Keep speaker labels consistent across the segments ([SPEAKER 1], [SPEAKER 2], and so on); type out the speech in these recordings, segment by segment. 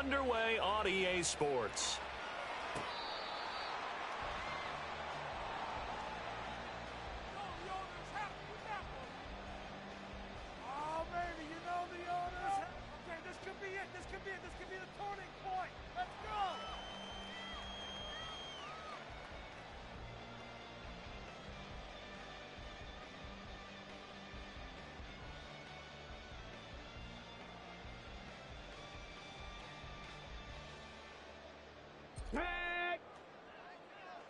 [SPEAKER 1] underway on EA Sports.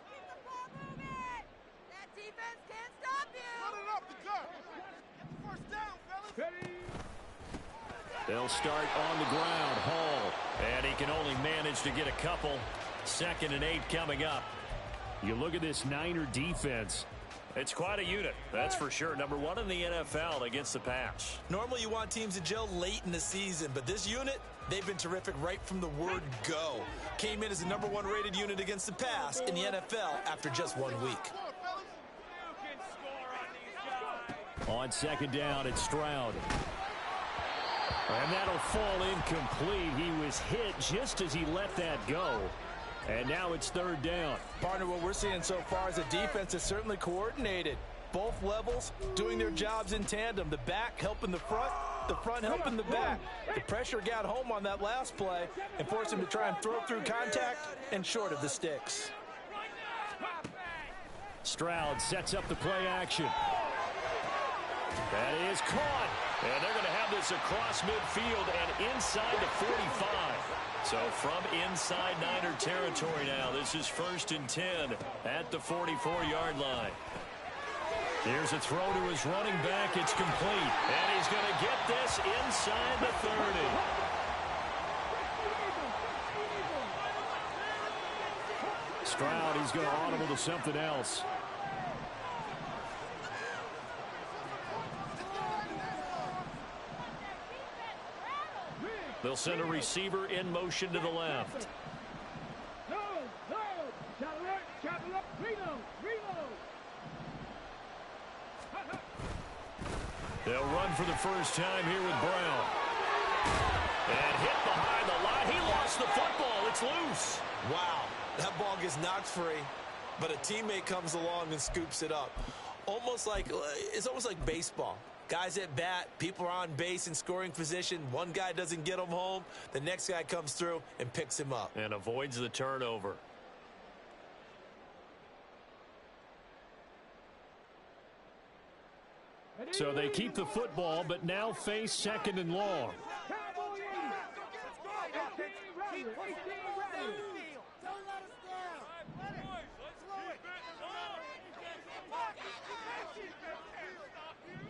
[SPEAKER 2] Keep the ball moving! That defense can't stop you! Run it up the gut! Get the first down, fellas! Ready!
[SPEAKER 1] They'll start on the ground. Hall. And he can only manage to get a couple. 2nd and 8 coming up.
[SPEAKER 3] You look at this Niner defense.
[SPEAKER 1] It's quite a unit, that's for sure. Number 1 in the NFL against the pass.
[SPEAKER 4] Normally you want teams to gel late in the season, but this unit, they've been terrific right from the word go. Came in as the number 1 rated unit against the pass in the NFL after just 1 week.
[SPEAKER 1] On 2nd down, it's Stroud. And that'll fall incomplete. He was hit just as he let that go. And now it's 3rd down.
[SPEAKER 4] Partner, what we're seeing so far is the defense is certainly coordinated. Both levels doing their jobs in tandem. The back helping the front helping the back. The pressure got home on that last play and forced him to try and throw through contact and short of the sticks.
[SPEAKER 1] Stroud sets up the play action. That is caught. And they're going to have this across midfield and inside the 45. So from inside Niner territory now, this is 1st and 10 at the 44-yard line. Here's a throw to his running back. It's complete. And he's going to get this inside the 30. Stroud, he's going to audible to something else. They'll send a receiver in motion to the left. They'll run for the first time here with Brown. And hit behind the line. He lost the football. It's loose.
[SPEAKER 4] Wow, that ball gets knocked free, but a teammate comes along and scoops it up. It's almost like baseball. Guys at bat, people are on base in scoring position. One guy doesn't get him home. The next guy comes through and picks him up.
[SPEAKER 1] And avoids the turnover. So they keep the football, but now face 2nd and long.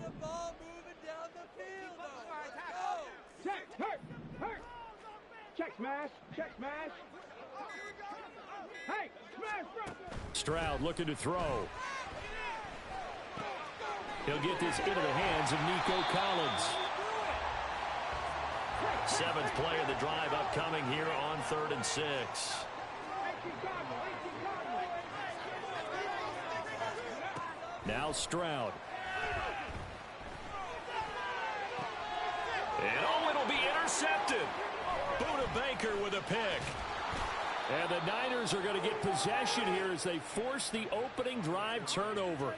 [SPEAKER 2] The ball moving down the field.
[SPEAKER 5] Check, hurt. Check smash. Hey, smash, bro.
[SPEAKER 1] Stroud looking to throw. He'll get this into the hands of Nico Collins. 7th play of the drive upcoming here on 3rd and 6. Now Stroud. And it'll be intercepted. Buda Baker with a pick. And the Niners are going to get possession here as they force the opening drive turnover.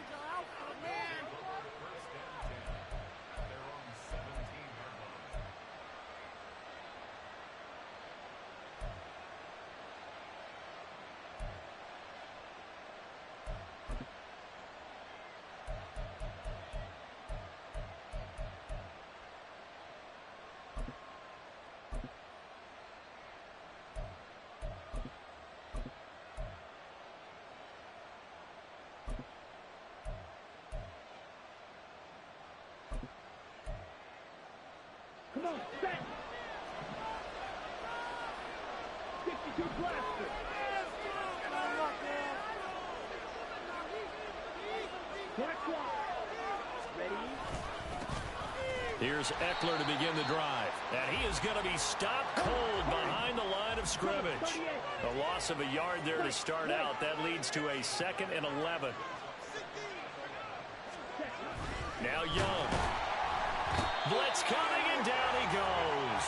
[SPEAKER 5] Come on, set. 62-blaster. Ready?
[SPEAKER 1] Here's Eckler to begin the drive. And he is going to be stopped cold behind the line of scrimmage. A loss of a yard there to start out. That leads to a 2nd and 11. Now Young. Blitz coming, and down he goes.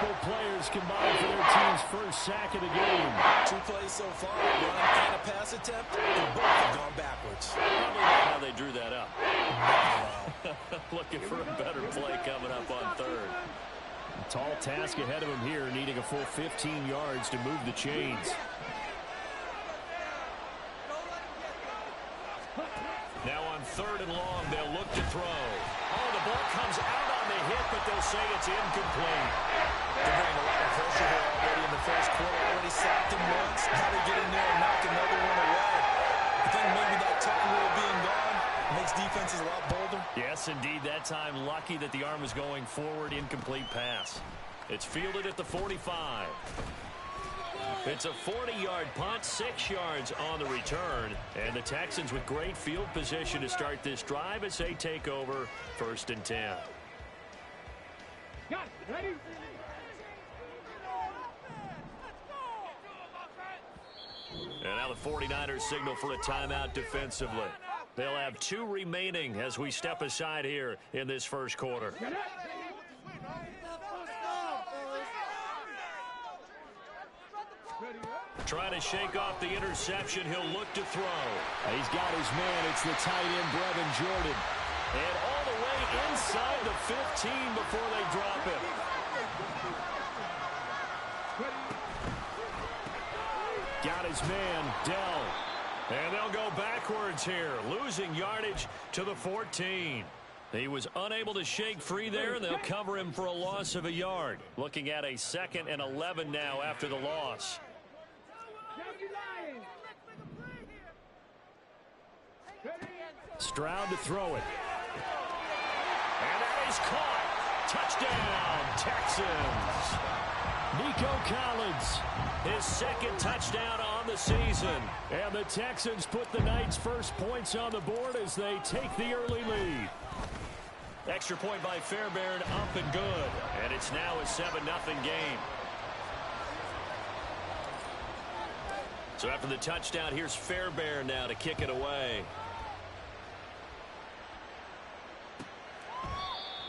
[SPEAKER 3] both players combined for their team's first sack of the game.
[SPEAKER 4] 2 plays so far, a run and a pass attempt, and both have gone backwards.
[SPEAKER 1] Probably not how they drew that up. Looking for a better play coming up on third.
[SPEAKER 3] A tall task ahead of him here, needing a full 15 yards to move the chains.
[SPEAKER 1] Now on third and long, they'll look to throw. Oh, the ball comes out on the hit, but they'll say it's incomplete.
[SPEAKER 4] They're getting a lot of pressure here already in the first quarter. Already sacked him once. Now they get in there and knock another one away. I think maybe that tucker rule being gone makes defenses a lot bolder.
[SPEAKER 1] Yes, indeed. That time, lucky that the arm was going forward. Incomplete pass. It's fielded at the 45. It's a 40-yard punt, 6 yards on the return. And the Texans with great field position to start this drive as they take over 1st and 10.
[SPEAKER 5] Got it. Ready?
[SPEAKER 1] And now the 49ers signal for a timeout defensively. They'll have 2 remaining as we step aside here in this first quarter. Trying to shake off the interception. He'll look to throw.
[SPEAKER 3] He's got his man. It's the tight end, Brevin Jordan.
[SPEAKER 1] And all the way inside the 15 before they drop him.
[SPEAKER 3] Got his man, Dell.
[SPEAKER 1] And they'll go backwards here, losing yardage to the 14. He was unable to shake free there, and they'll cover him for a loss of a yard. Looking at a 2nd and 11 now after the loss.
[SPEAKER 3] Stroud to throw it.
[SPEAKER 1] And that is caught. Touchdown, Texans.
[SPEAKER 3] Nico Collins,
[SPEAKER 1] His 2nd touchdown on the season.
[SPEAKER 3] and the Texans put the Knights' first points on the board as they take the early lead.
[SPEAKER 1] Extra point by Fairbairn, up and good. And it's now a 7-0 game. So after the touchdown, here's Fairbairn now to kick it away.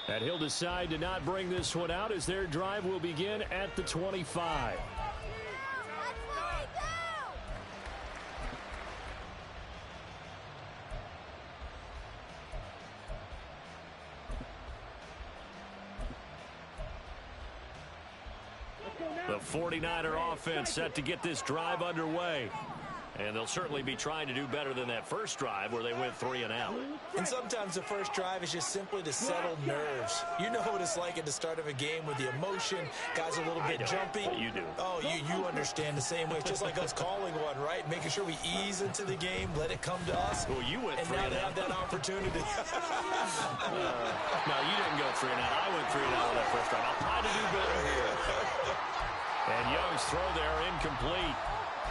[SPEAKER 3] And he'll decide to not bring this one out as their drive will begin at the 25.
[SPEAKER 1] The 49er offense set to get this drive underway. And they'll certainly be trying to do better than that first drive where they went 3 and out.
[SPEAKER 4] And sometimes the first drive is just simply to settle nerves. You know what it's like at the start of a game with the emotion. Guys are a little bit jumpy.
[SPEAKER 1] You do.
[SPEAKER 4] Oh, you understand the same way. It's just like us calling one, right? Making sure we ease into the game, let it come to us.
[SPEAKER 1] Well, you went
[SPEAKER 4] and
[SPEAKER 1] 3
[SPEAKER 4] now
[SPEAKER 1] and
[SPEAKER 4] they
[SPEAKER 1] out.
[SPEAKER 4] have that opportunity.
[SPEAKER 1] No, you didn't go 3 and out. I went 3 and out on that first drive. I'll try to do better here. And Young's throw there incomplete.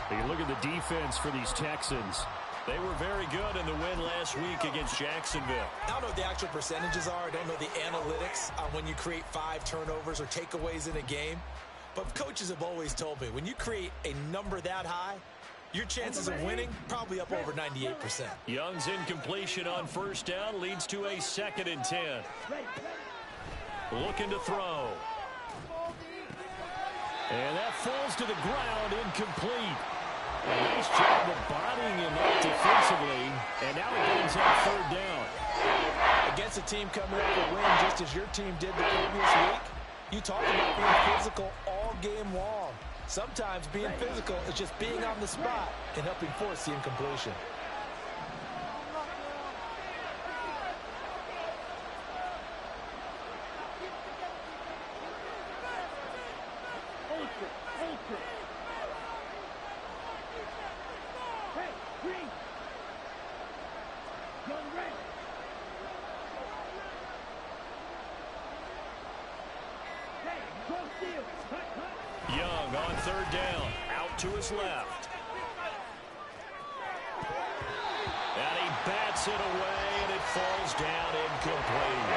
[SPEAKER 3] You look at the defense for these Texans.
[SPEAKER 1] They were very good in the win last week against Jacksonville.
[SPEAKER 4] I don't know what the actual percentages are. I don't know the analytics on when you create 5 turnovers or takeaways in a game. But coaches have always told me, when you create a number that high, your chances of winning probably up over 98%.
[SPEAKER 1] Young's incompletion on first down leads to a 2nd and 10. Looking to throw.
[SPEAKER 3] And that falls to the ground, incomplete. A nice job of bodying him up defensively, and now it brings up 3rd down.
[SPEAKER 4] Against a team coming up with a win just as your team did the previous week, you talk about being physical all game long. Sometimes being physical is just being on the spot and helping force the incompletion.
[SPEAKER 5] Hey, green. Young red. Hey, go steal.
[SPEAKER 1] Young on 3rd down. Out to his left. And he bats it away, and it falls down incomplete.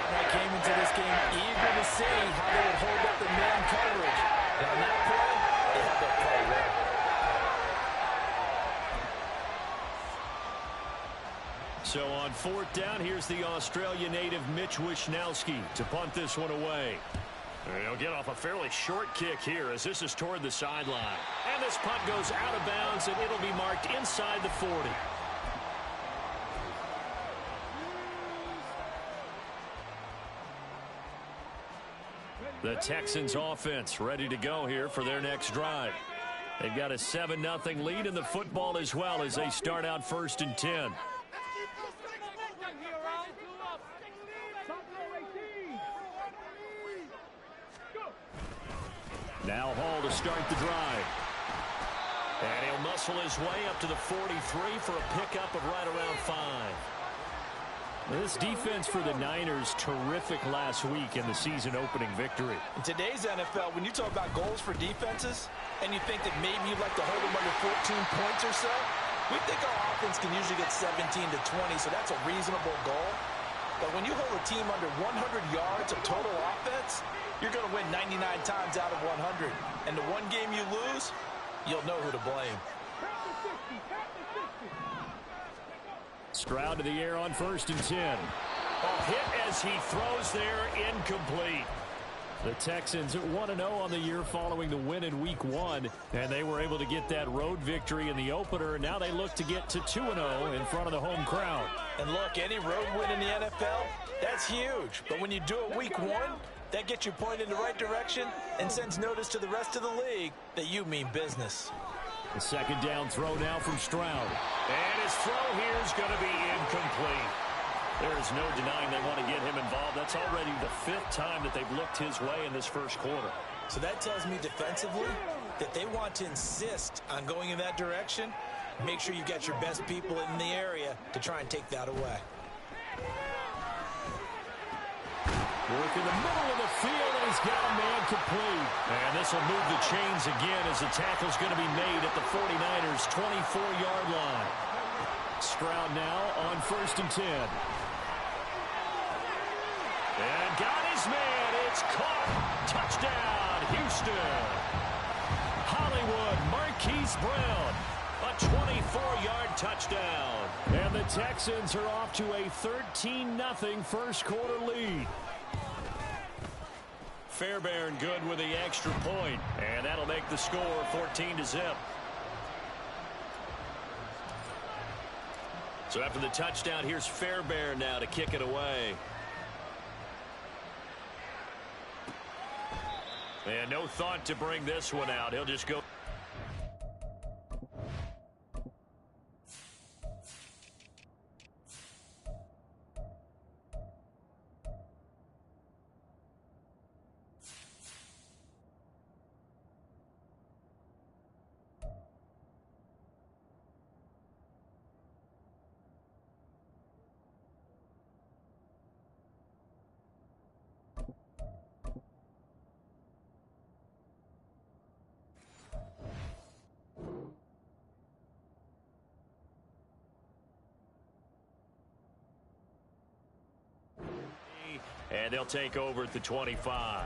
[SPEAKER 4] I came into this game eager to see how they would hold up the man coverage. And on that play, they had their play well.
[SPEAKER 1] So on 4th down, here's the Australia native Mitch Wishnowski to punt this one away. He'll get off a fairly short kick here as this is toward the sideline. And this punt goes out of bounds, and it'll be marked inside the 40. The Texans offense ready to go here for their next drive. They've got a 7-0 lead in the football as well as they start out 1st and 10. Now Hall to start the drive. And he'll muscle his way up to the 43 for a pickup of right around 5. This defense for the Niners, terrific last week in the season opening victory.
[SPEAKER 4] In today's NFL, when you talk about goals for defenses, and you think that maybe you'd like to hold them under 14 points or so, we think our offense can usually get 17 to 20, so that's a reasonable goal. But when you hold a team under 100 yards of total offense, you're going to win 99 times out of 100. And the one game you lose, you'll know who to blame.
[SPEAKER 1] Stroud to the air on 1st and 10. A hit as he throws there, incomplete. The Texans 1-0 on the year following the win in Week 1, and they were able to get that road victory in the opener. Now they look to get to 2-0 in front of the home crowd.
[SPEAKER 4] And look, any road win in the NFL, that's huge. But when you do it Week 1, that gets you pointed in the right direction and sends notice to the rest of the league that you mean business.
[SPEAKER 1] The second down throw now from Stroud. And his throw here is going to be incomplete. There is no denying they want to get him involved. That's already the 5th time that they've looked his way in this first quarter.
[SPEAKER 4] So that tells me defensively that they want to insist on going in that direction. Make sure you get your best people in the area to try and take that away.
[SPEAKER 1] Work in the middle of the field, and he's got a man complete. And this will move the chains again as the tackle's going to be made at the 49ers' 24-yard line. Stroud now on 1st and 10. And got his man. It's caught. Touchdown, Houston. Hollywood Marquise Brown. A 24-yard touchdown. And the Texans are off to a 13-0 first quarter lead. Fairbairn good with the extra point, and that'll make the score 14-0. So after the touchdown, here's Fairbairn now to kick it away. And no thought to bring this one out. He'll just go. And they'll take over at the 25.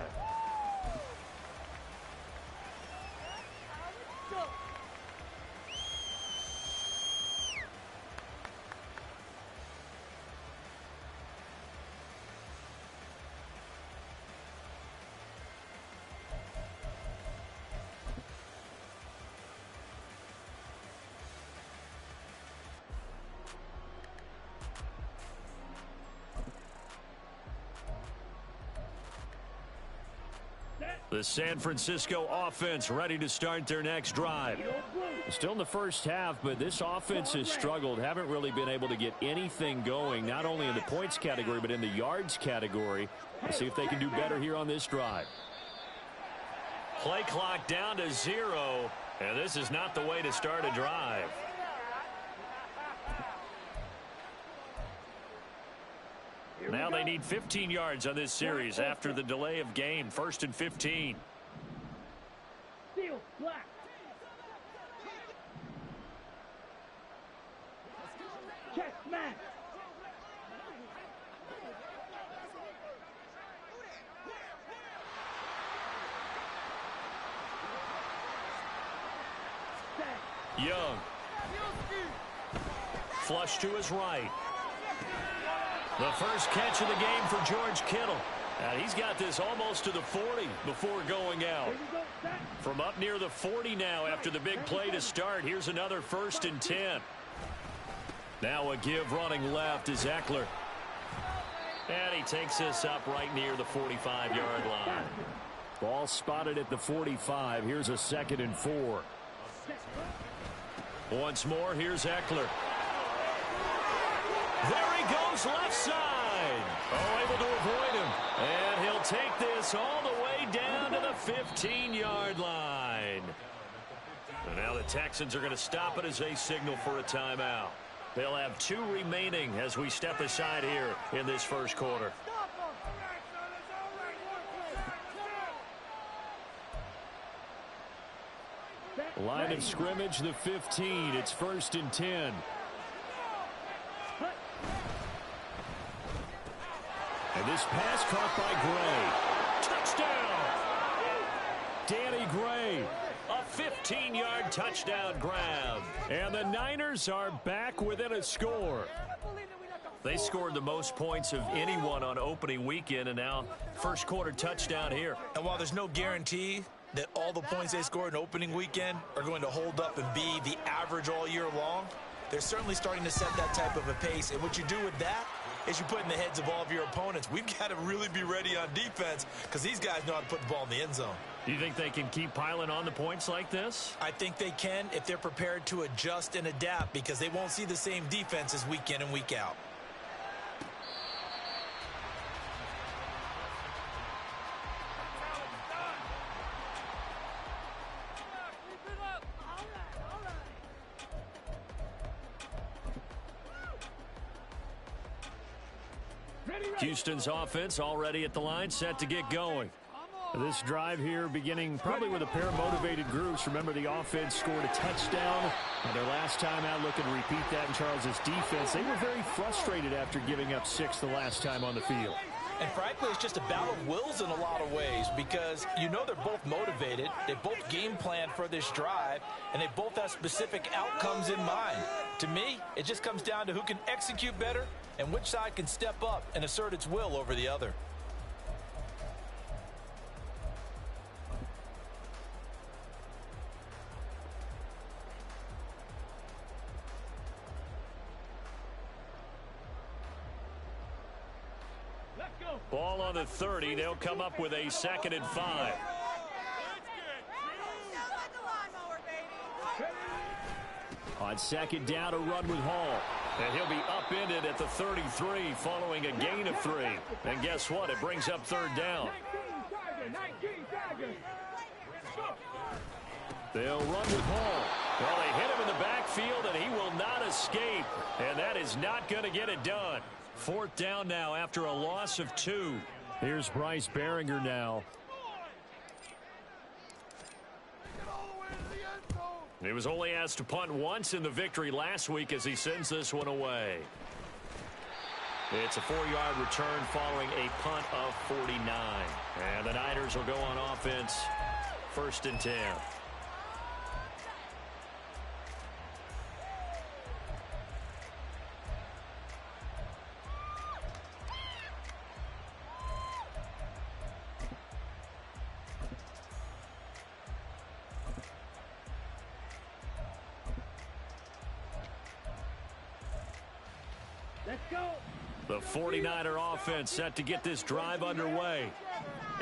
[SPEAKER 1] The San Francisco offense ready to start their next drive. Still in the first half, but this offense has struggled. Haven't really been able to get anything going, not only in the points category, but in the yards category. Let's see if they can do better here on this drive. Play clock down to 0, and this is not the way to start a drive. Now they need 15 yards on this series after the delay of game. 1st and 15.
[SPEAKER 5] Steel, black. Check, smash.
[SPEAKER 1] Young. Flush to his right. The first catch of the game for George Kittle. And he's got this almost to the 40 before going out. From up near the 40 now after the big play to start. Here's another 1st and 10. Now a give running left is Eckler. And he takes this up right near the 45-yard line. Ball spotted at the 45. Here's a 2nd and 4. Once more, here's Eckler. There he goes left side. Oh, able to avoid him. And he'll take this all the way down to the 15-yard line. And now the Texans are going to stop it as they signal for a timeout. They'll have 2 remaining as we step aside here in this first quarter. Line of scrimmage, the 15. It's 1st and 10. And this pass caught by Gray. Touchdown! Danny Gray. A 15-yard touchdown grab. And the Niners are back within a score. They scored the most points of anyone on opening weekend, and now first quarter touchdown here.
[SPEAKER 4] And while there's no guarantee that all the points they scored in opening weekend are going to hold up and be the average all year long, they're certainly starting to set that type of a pace. And what you do with that is you put in the heads of all of your opponents, we've got to really be ready on defense because these guys know how to put the ball in the end zone.
[SPEAKER 1] Do you think they can keep piling on the points like this?
[SPEAKER 4] I think they can if they're prepared to adjust and adapt, because they won't see the same defenses week in and week out.
[SPEAKER 1] Houston's offense already at the line, set to get going. This drive here beginning probably with a pair of motivated groups. Remember, the offense scored a touchdown. And their last time out, looking to repeat that in Charles' defense. They were very frustrated after giving up 6 the last time on the field.
[SPEAKER 4] And frankly, it's just a battle of wills in a lot of ways, because you know they're both motivated. They both game plan for this drive, and they both have specific outcomes in mind. To me, it just comes down to who can execute better and which side can step up and assert its will over the other.
[SPEAKER 1] Ball on the 30. They'll come up with a 2nd and 5. On 2nd down, a run with Hall. And he'll be upended at the 33 following a gain of 3. And guess what? It brings up 3rd down. They'll run with Hall. Well, they hit him in the backfield, and he will not escape. And that is not going to get it done. 4th down now after a loss of 2. Here's Bryce Behringer now. He was only asked to punt once in the victory last week as he sends this one away. It's a 4-yard return following a punt of 49. And the Niners will go on offense, 1st and 10. The 49er offense set to get this drive underway.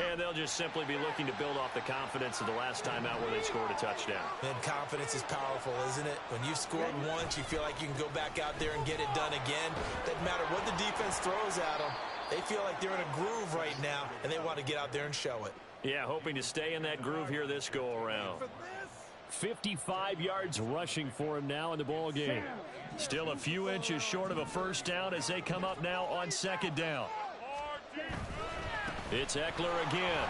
[SPEAKER 1] And they'll just simply be looking to build off the confidence of the last time out where they scored a touchdown.
[SPEAKER 4] And confidence is powerful, isn't it? When you've scored once, you feel like you can go back out there and get it done again. Doesn't matter what the defense throws at them. They feel like they're in a groove right now, and they want to get out there and show it.
[SPEAKER 1] Yeah, hoping to stay in that groove here this go-around. 55 yards rushing for him now in the ball game. Still a few inches short of a 1st down as they come up now on 2nd down. It's Eckler again.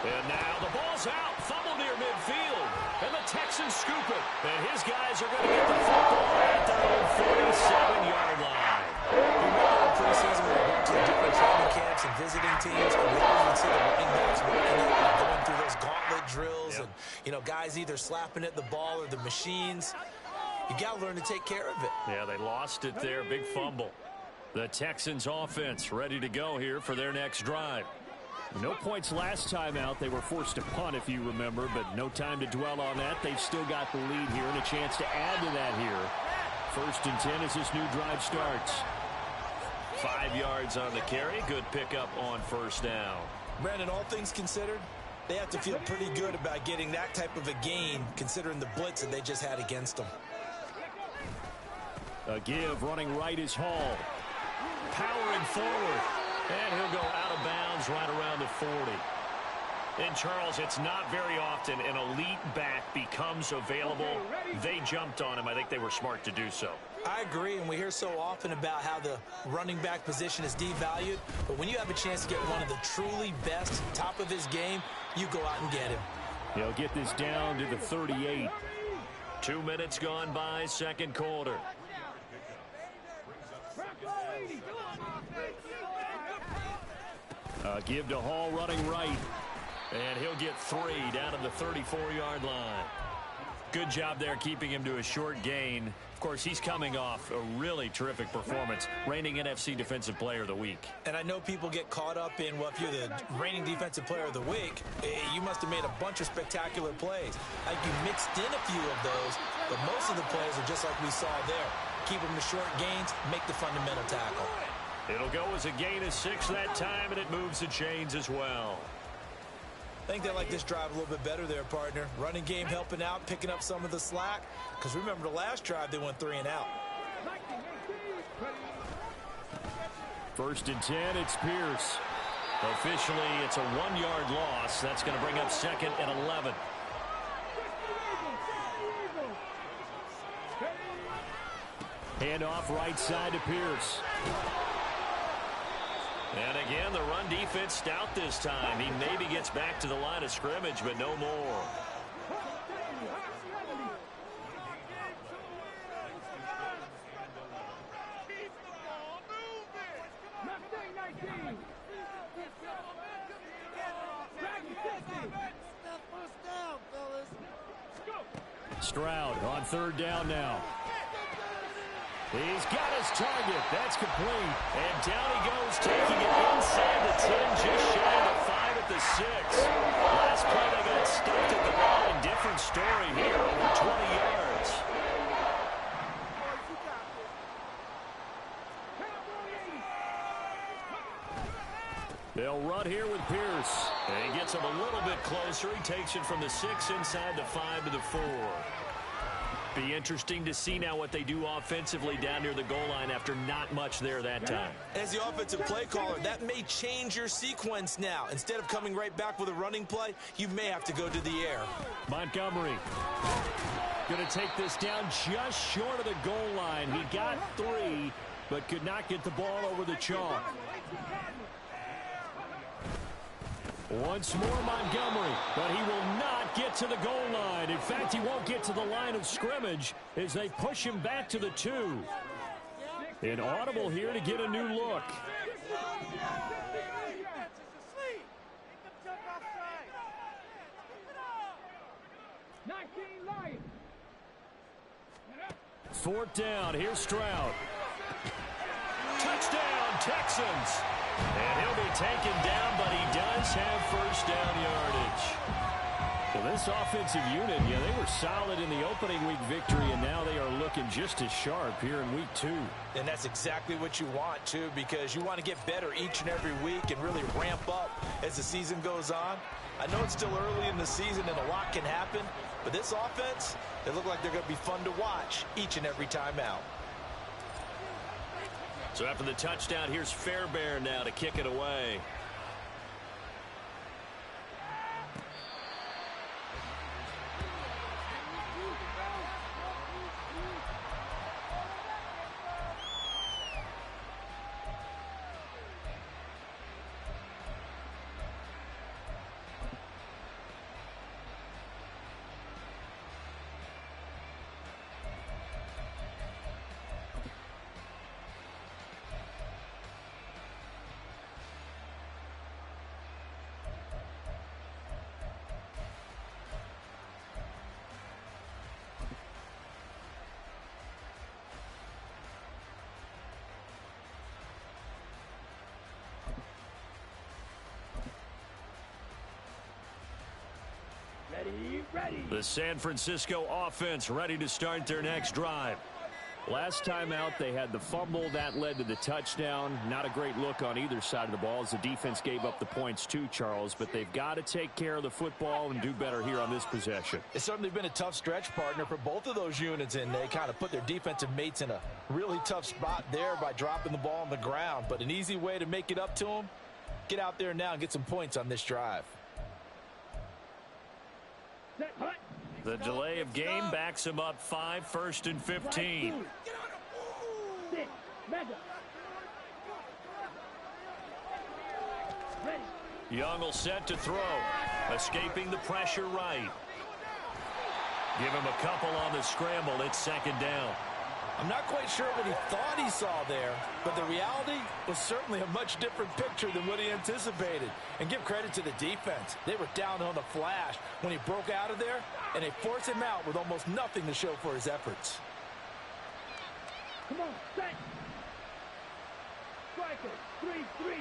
[SPEAKER 1] And now the ball's out. Fumble near midfield. And the Texans scoop it. And his guys are going to get the football at their own 47-yard line.
[SPEAKER 4] Remember in preseason when we went to the different training camps and visiting teams, and we always would see the running backs working it, going through those gauntlet drills, and, you know, guys either slapping at the ball or the machines. You got to learn to take care of it.
[SPEAKER 1] Yeah, they lost it there. Big fumble. The Texans offense ready to go here for their next drive.
[SPEAKER 3] No points last time out. They were forced to punt, if you remember, but no time to dwell on that. They've still got the lead here and a chance to add to that here. 1st and 10 as this new drive starts.
[SPEAKER 1] 5 yards on the carry. Good pickup on 1st down.
[SPEAKER 4] Brandon, all things considered, they have to feel pretty good about getting that type of a gain, considering the blitz that they just had against them.
[SPEAKER 3] A give, running right is Hall.
[SPEAKER 1] Powering forward. And he'll go out of bounds right around the 40. And, Charles, it's not very often an elite back becomes available. They jumped on him. I think they were smart to do so.
[SPEAKER 4] I agree, and we hear so often about how the running back position is devalued. But when you have a chance to get one of the truly best, top of his game, you go out and get him.
[SPEAKER 3] He'll get this down to the 38.
[SPEAKER 1] 2 minutes gone by, 2nd quarter.
[SPEAKER 3] Give to Hall running right.
[SPEAKER 1] And he'll get 3 down to the 34-yard line. Good job there keeping him to a short gain. Of course, he's coming off a really terrific performance, reigning NFC Defensive Player of the Week.
[SPEAKER 4] And I know people get caught up in, well, if you're the reigning Defensive Player of the Week, you must have made a bunch of spectacular plays. Like you mixed in a few of those, but most of the plays are just like we saw there. Keep them to short gains, make the fundamental tackle.
[SPEAKER 1] It'll go as a gain of 6 that time, and it moves the chains as well.
[SPEAKER 4] I think they like this drive a little bit better there, partner. Running game helping out, picking up some of the slack. Because remember the last drive, they went 3 and out.
[SPEAKER 3] 1st and 10, it's Pierce.
[SPEAKER 1] Officially, it's a 1-yard loss. That's going to bring up 2nd and 11.
[SPEAKER 3] Handoff right side to Pierce.
[SPEAKER 1] And again, the run defense stout this time. He maybe gets back to the line of scrimmage, but no more.
[SPEAKER 3] Stroud on 3rd down now. He's got his target. That's complete.
[SPEAKER 1] And down he goes, taking it inside the 10, just shy of the 5 at the 6. Last play they got stuffed at the line. Different story here, over 20 yards.
[SPEAKER 3] They'll run here with Pierce.
[SPEAKER 1] And he gets him a little bit closer. He takes it from the 6 inside the 5 to the 4. Be interesting to see now what they do offensively down near the goal line after not much there that time.
[SPEAKER 4] As the offensive play caller, that may change your sequence now. Instead of coming right back with a running play, you may have to go to the air.
[SPEAKER 3] Montgomery going to take this down just short of the goal line. He got 3, but could not get the ball over the chalk. Once more Montgomery, but he will not get to the goal line. In fact, he won't get to the line of scrimmage as they push him back to the 2. An audible here to get a new look. Fourth down, here's Stroud.
[SPEAKER 1] Touchdown, Texans. And he'll be taken down, but he does have 1st down yardage.
[SPEAKER 3] Well, this offensive unit, yeah, they were solid in the opening week victory, and now they are looking just as sharp here in week 2.
[SPEAKER 4] And that's exactly what you want, too, because you want to get better each and every week and really ramp up as the season goes on. I know it's still early in the season and a lot can happen, but this offense, they look like they're going to be fun to watch each and every time out.
[SPEAKER 1] So after the touchdown, here's Fairbairn now to kick it away.
[SPEAKER 5] Ready.
[SPEAKER 3] The San Francisco offense ready to start their next drive. Last time out, they had the fumble. That led to the touchdown. Not a great look on either side of the ball as the defense gave up the points too, Charles. But they've got to take care of the football and do better here on this possession.
[SPEAKER 4] It's certainly been a tough stretch, partner, for both of those units, and they kind of put their defensive mates in a really tough spot there by dropping the ball on the ground. But an easy way to make it up to them, get out there now and get some points on this drive.
[SPEAKER 5] Set, hut.
[SPEAKER 3] The delay of game backs him up 5, 1st and 15.
[SPEAKER 5] Sit. Mega. Ready.
[SPEAKER 3] Young will set to throw. Escaping the pressure right. Give him a couple on the scramble. It's 2nd down.
[SPEAKER 4] I'm not quite sure what he thought he saw there, but the reality was certainly a much different picture than what he anticipated. And give credit to the defense. They were down on the flash when he broke out of there, and they forced him out with almost nothing to show for his efforts.
[SPEAKER 5] Come on, set. Striker, 3-3.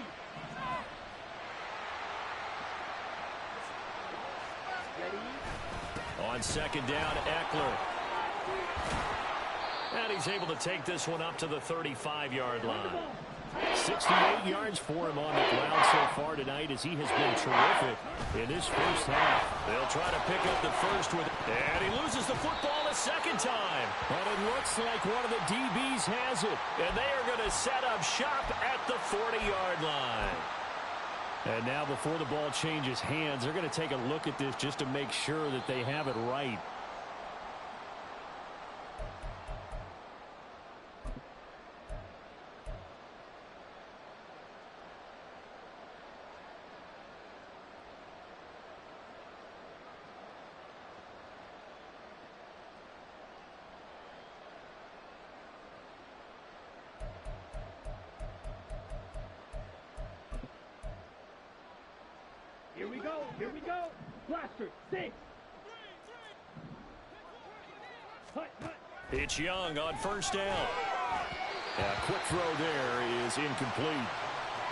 [SPEAKER 5] Ready.
[SPEAKER 3] On 2nd down, Eckler. And he's able to take this one up to the 35-yard line. 68 yards for him on the ground so far tonight as he has been terrific in this first half. They'll try to pick up the first with, and he loses the football a 2nd time. But it looks like one of the DBs has it, and they are going to set up shop at the 40-yard line. And now before the ball changes hands, they're going to take a look at this just to make sure that they have it right.
[SPEAKER 5] Here we go. Blaster, 6. Hut, hut.
[SPEAKER 3] It's Young on 1st down. A quick throw there is incomplete.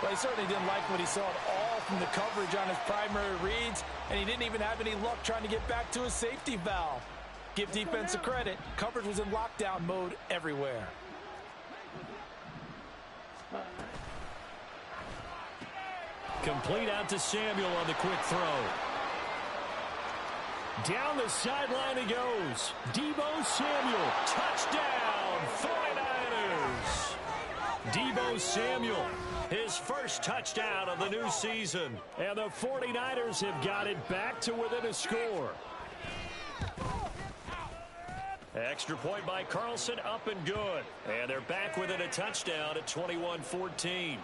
[SPEAKER 4] Well, he certainly didn't like what he saw at all from the coverage on his primary reads, and he didn't even have any luck trying to get back to his safety valve. Give defense a credit. Coverage was in lockdown mode everywhere.
[SPEAKER 3] Complete out to Samuel on the quick throw. Down the sideline he goes. Deebo Samuel. Touchdown, 49ers. Deebo Samuel, his first touchdown of the new season. And the 49ers have got it back to within a score. Extra point by Carlson, up and good. And they're back within a touchdown at 21-14.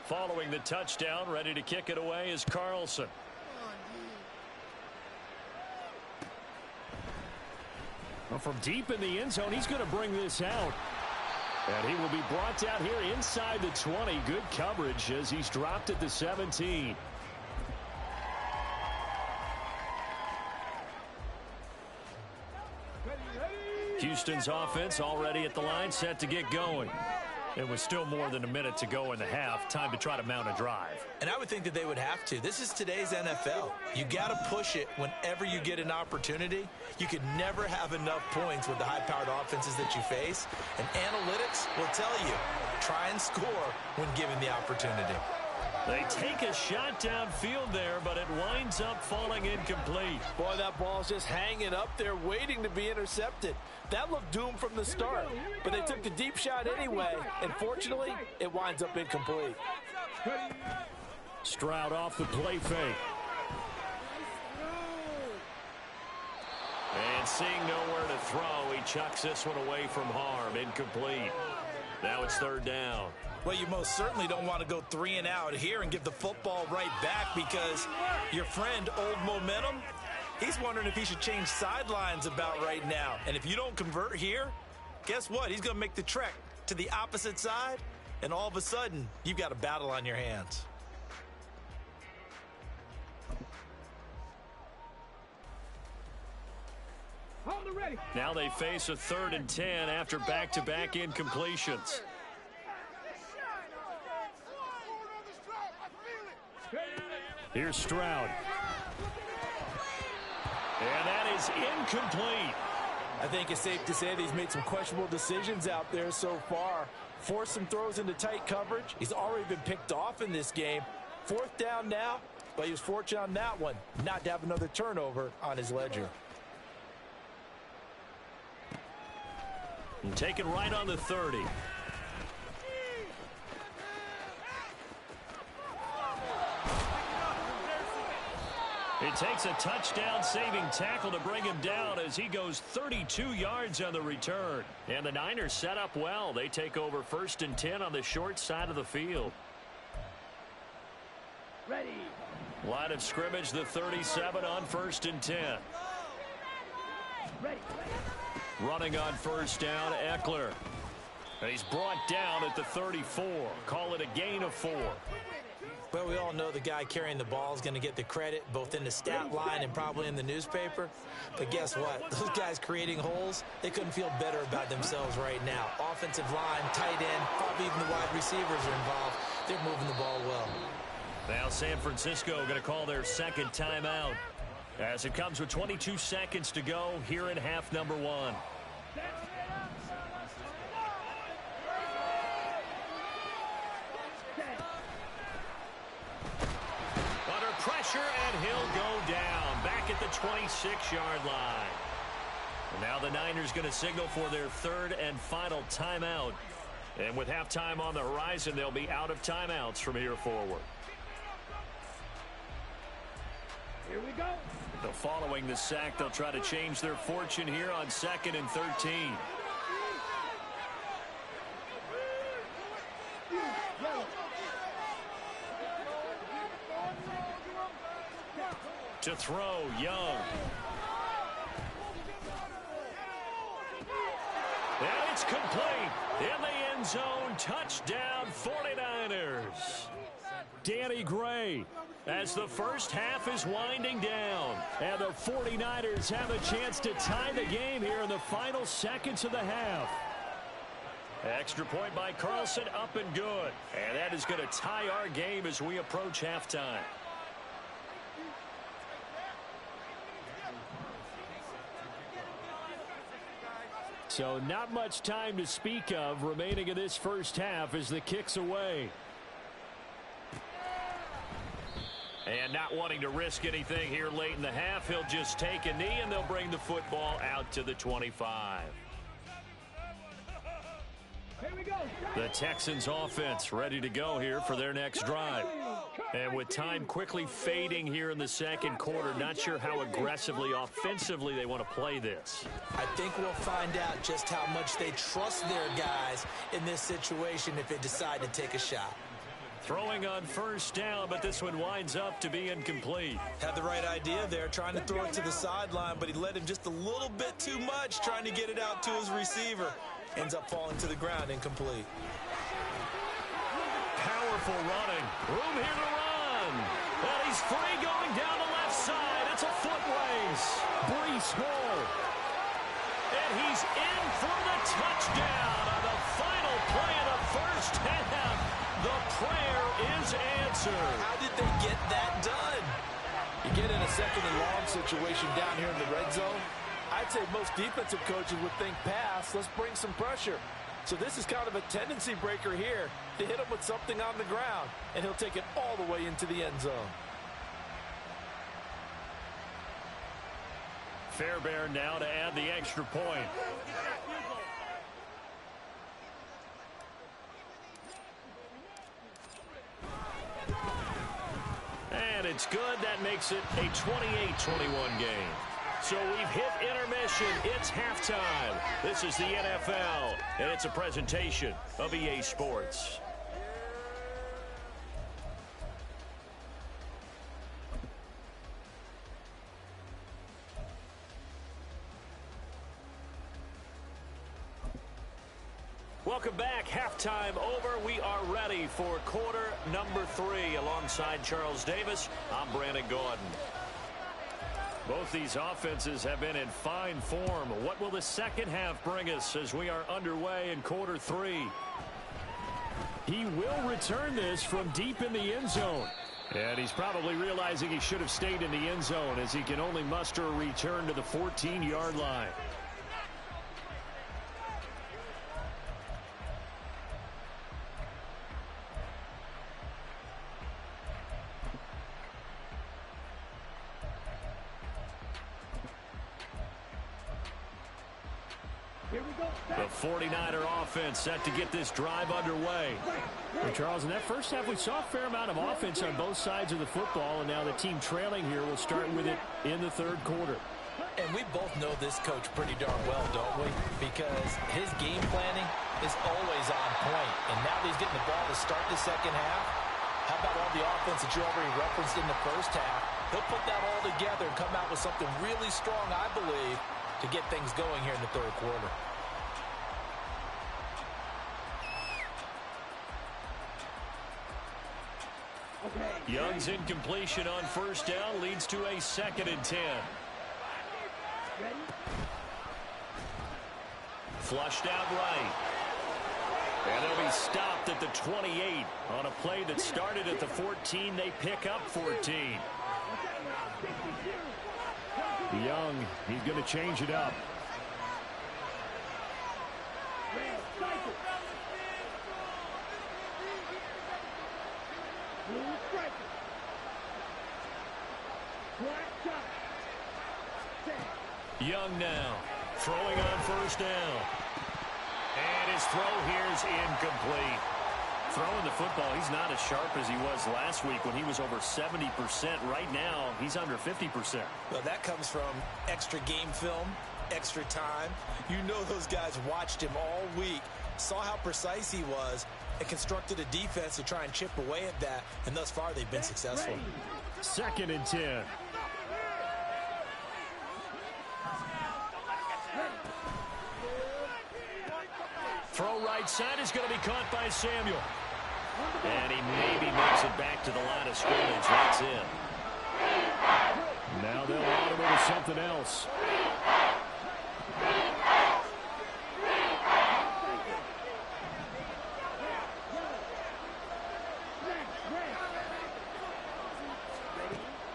[SPEAKER 3] Following the touchdown, ready to kick it away is Carlson. Well, from deep in the end zone, he's going to bring this out. And he will be brought down here inside the 20. Good coverage as he's dropped at the 17. Houston's offense already at the line, set to get going. It was still more than a minute to go in the half. Time to try to mount a drive.
[SPEAKER 4] And I would think that they would have to. This is today's NFL. You got to push it whenever you get an opportunity. You can never have enough points with the high-powered offenses that you face. And analytics will tell you, try and score when given the opportunity.
[SPEAKER 3] They take a shot downfield there, but it winds up falling incomplete.
[SPEAKER 4] Boy, that ball's just hanging up there waiting to be intercepted. That looked doomed from the start, but they took the deep shot anyway, and fortunately, it winds up incomplete.
[SPEAKER 3] Stroud off the play fake. And seeing nowhere to throw, he chucks this one away from harm. Incomplete. Now it's 3rd down.
[SPEAKER 4] Well, you most certainly don't want to go 3 and out here and give the football right back because your friend, Old Momentum, he's wondering if he should change sidelines about right now. And if you don't convert here, guess what? He's going to make the trek to the opposite side, and all of a sudden, you've got a battle on your hands.
[SPEAKER 3] Now they face a 3rd and 10 after back-to-back incompletions. Here's Stroud. And that is incomplete.
[SPEAKER 4] I think it's safe to say that he's made some questionable decisions out there so far. Forced some throws into tight coverage. He's already been picked off in this game. 4th down now, but he was fortunate on that one not to have another turnover on his ledger.
[SPEAKER 3] And taken right on the 30. It takes a touchdown-saving tackle to bring him down as he goes 32 yards on the return. And the Niners set up well. They take over 1st and 10 on the short side of the field.
[SPEAKER 5] Ready.
[SPEAKER 3] Line of scrimmage, the 37 on 1st and 10.
[SPEAKER 5] Ready.
[SPEAKER 3] Running on 1st down, Eckler. And he's brought down at the 34. Call it a gain of 4.
[SPEAKER 4] Well, we all know the guy carrying the ball is going to get the credit both in the stat line and probably in the newspaper. But guess what? Those guys creating holes, they couldn't feel better about themselves right now. Offensive line, tight end, probably even the wide receivers are involved. They're moving the ball well.
[SPEAKER 3] Now San Francisco going to call their 2nd timeout as it comes with 22 seconds to go here in half number 1. Pressure, and he'll go down back at the 26-yard line. And now the Niners going to signal for their 3rd and final timeout. And with halftime on the horizon, they'll be out of timeouts from here forward.
[SPEAKER 5] Here we go.
[SPEAKER 3] So following the sack, they'll try to change their fortune here on 2nd and 13. To throw, Young. And it's complete. In the end zone, touchdown 49ers. Danny Gray as the first half is winding down. And the 49ers have a chance to tie the game here in the final seconds of the half. Extra point by Carlson, up and good. And that is going to tie our game as we approach halftime. So not much time to speak of remaining in this first half as the kick's away. And not wanting to risk anything here late in the half, he'll just take a knee and they'll bring the football out to the 25.
[SPEAKER 5] Here we go.
[SPEAKER 3] The Texans offense ready to go here for their next drive. And with time quickly fading here in the 2nd quarter, not sure how aggressively, offensively they want to play this.
[SPEAKER 4] I think we'll find out just how much they trust their guys in this situation if they decide to take a shot.
[SPEAKER 3] Throwing on 1st down, but this one winds up to be incomplete.
[SPEAKER 4] Had the right idea there, trying to throw it to the sideline, but he led him just a little bit too much, trying to get it out to his receiver. Ends up falling to the ground, incomplete.
[SPEAKER 3] Powerful running. Room here to run. And he's free going down the left side. It's a foot race. Breece Hall. And he's in for the touchdown on the final play of the first half. The prayer is answered.
[SPEAKER 4] How did they get that done?
[SPEAKER 6] You get in a 2nd and long situation down here in the red zone. I'd say most defensive coaches would think pass. Let's bring some pressure. So this is kind of a tendency breaker here to hit him with something on the ground, and he'll take it all the way into the end zone.
[SPEAKER 3] Fairbairn now to add the extra point. And it's good. That makes it a 28-21 game. So we've hit intermission. It's halftime. This is the NFL, and it's a presentation of EA Sports. Welcome back. Halftime over. We are ready for quarter number 3. Alongside Charles Davis, I'm Brandon Gordon. Both these offenses have been in fine form. What will the second half bring us as we are underway in quarter 3? He will return this from deep in the end zone. And he's probably realizing he should have stayed in the end zone as he can only muster a return to the 14-yard line. The 49er offense set to get this drive underway. Well, Charles, in that first half, we saw a fair amount of offense on both sides of the football, and now the team trailing here will start with it in the third quarter.
[SPEAKER 6] And we both know this coach pretty darn well, don't we? Because his game planning is always on point. And now that he's getting the ball to start the second half, how about all the offense that you already referenced in the first half? He'll put that all together and come out with something really strong, I believe, to get things going here in the third quarter.
[SPEAKER 1] Young's incompletion on first down leads to a 2nd and 10. Flushed out right. And they'll be stopped at the 28 on a play that started at the 14. They pick up 14.
[SPEAKER 3] Young, he's going to change it up.
[SPEAKER 1] Young now throwing on first down. And his throw here is incomplete. Throwing the football, he's not as sharp as he was last week when he was over 70%. Right now, he's under 50%.
[SPEAKER 6] Well, that comes from extra game film, extra time. You know those guys watched him all week, saw how precise he was, and constructed a defense to try and chip away at that, and thus far they've been successful.
[SPEAKER 3] 2nd and 10.
[SPEAKER 1] Throw right side is going to be caught by Samuel. And he maybe makes it back to the line of scrimmage. That's it.
[SPEAKER 3] Now they'll automate to something else.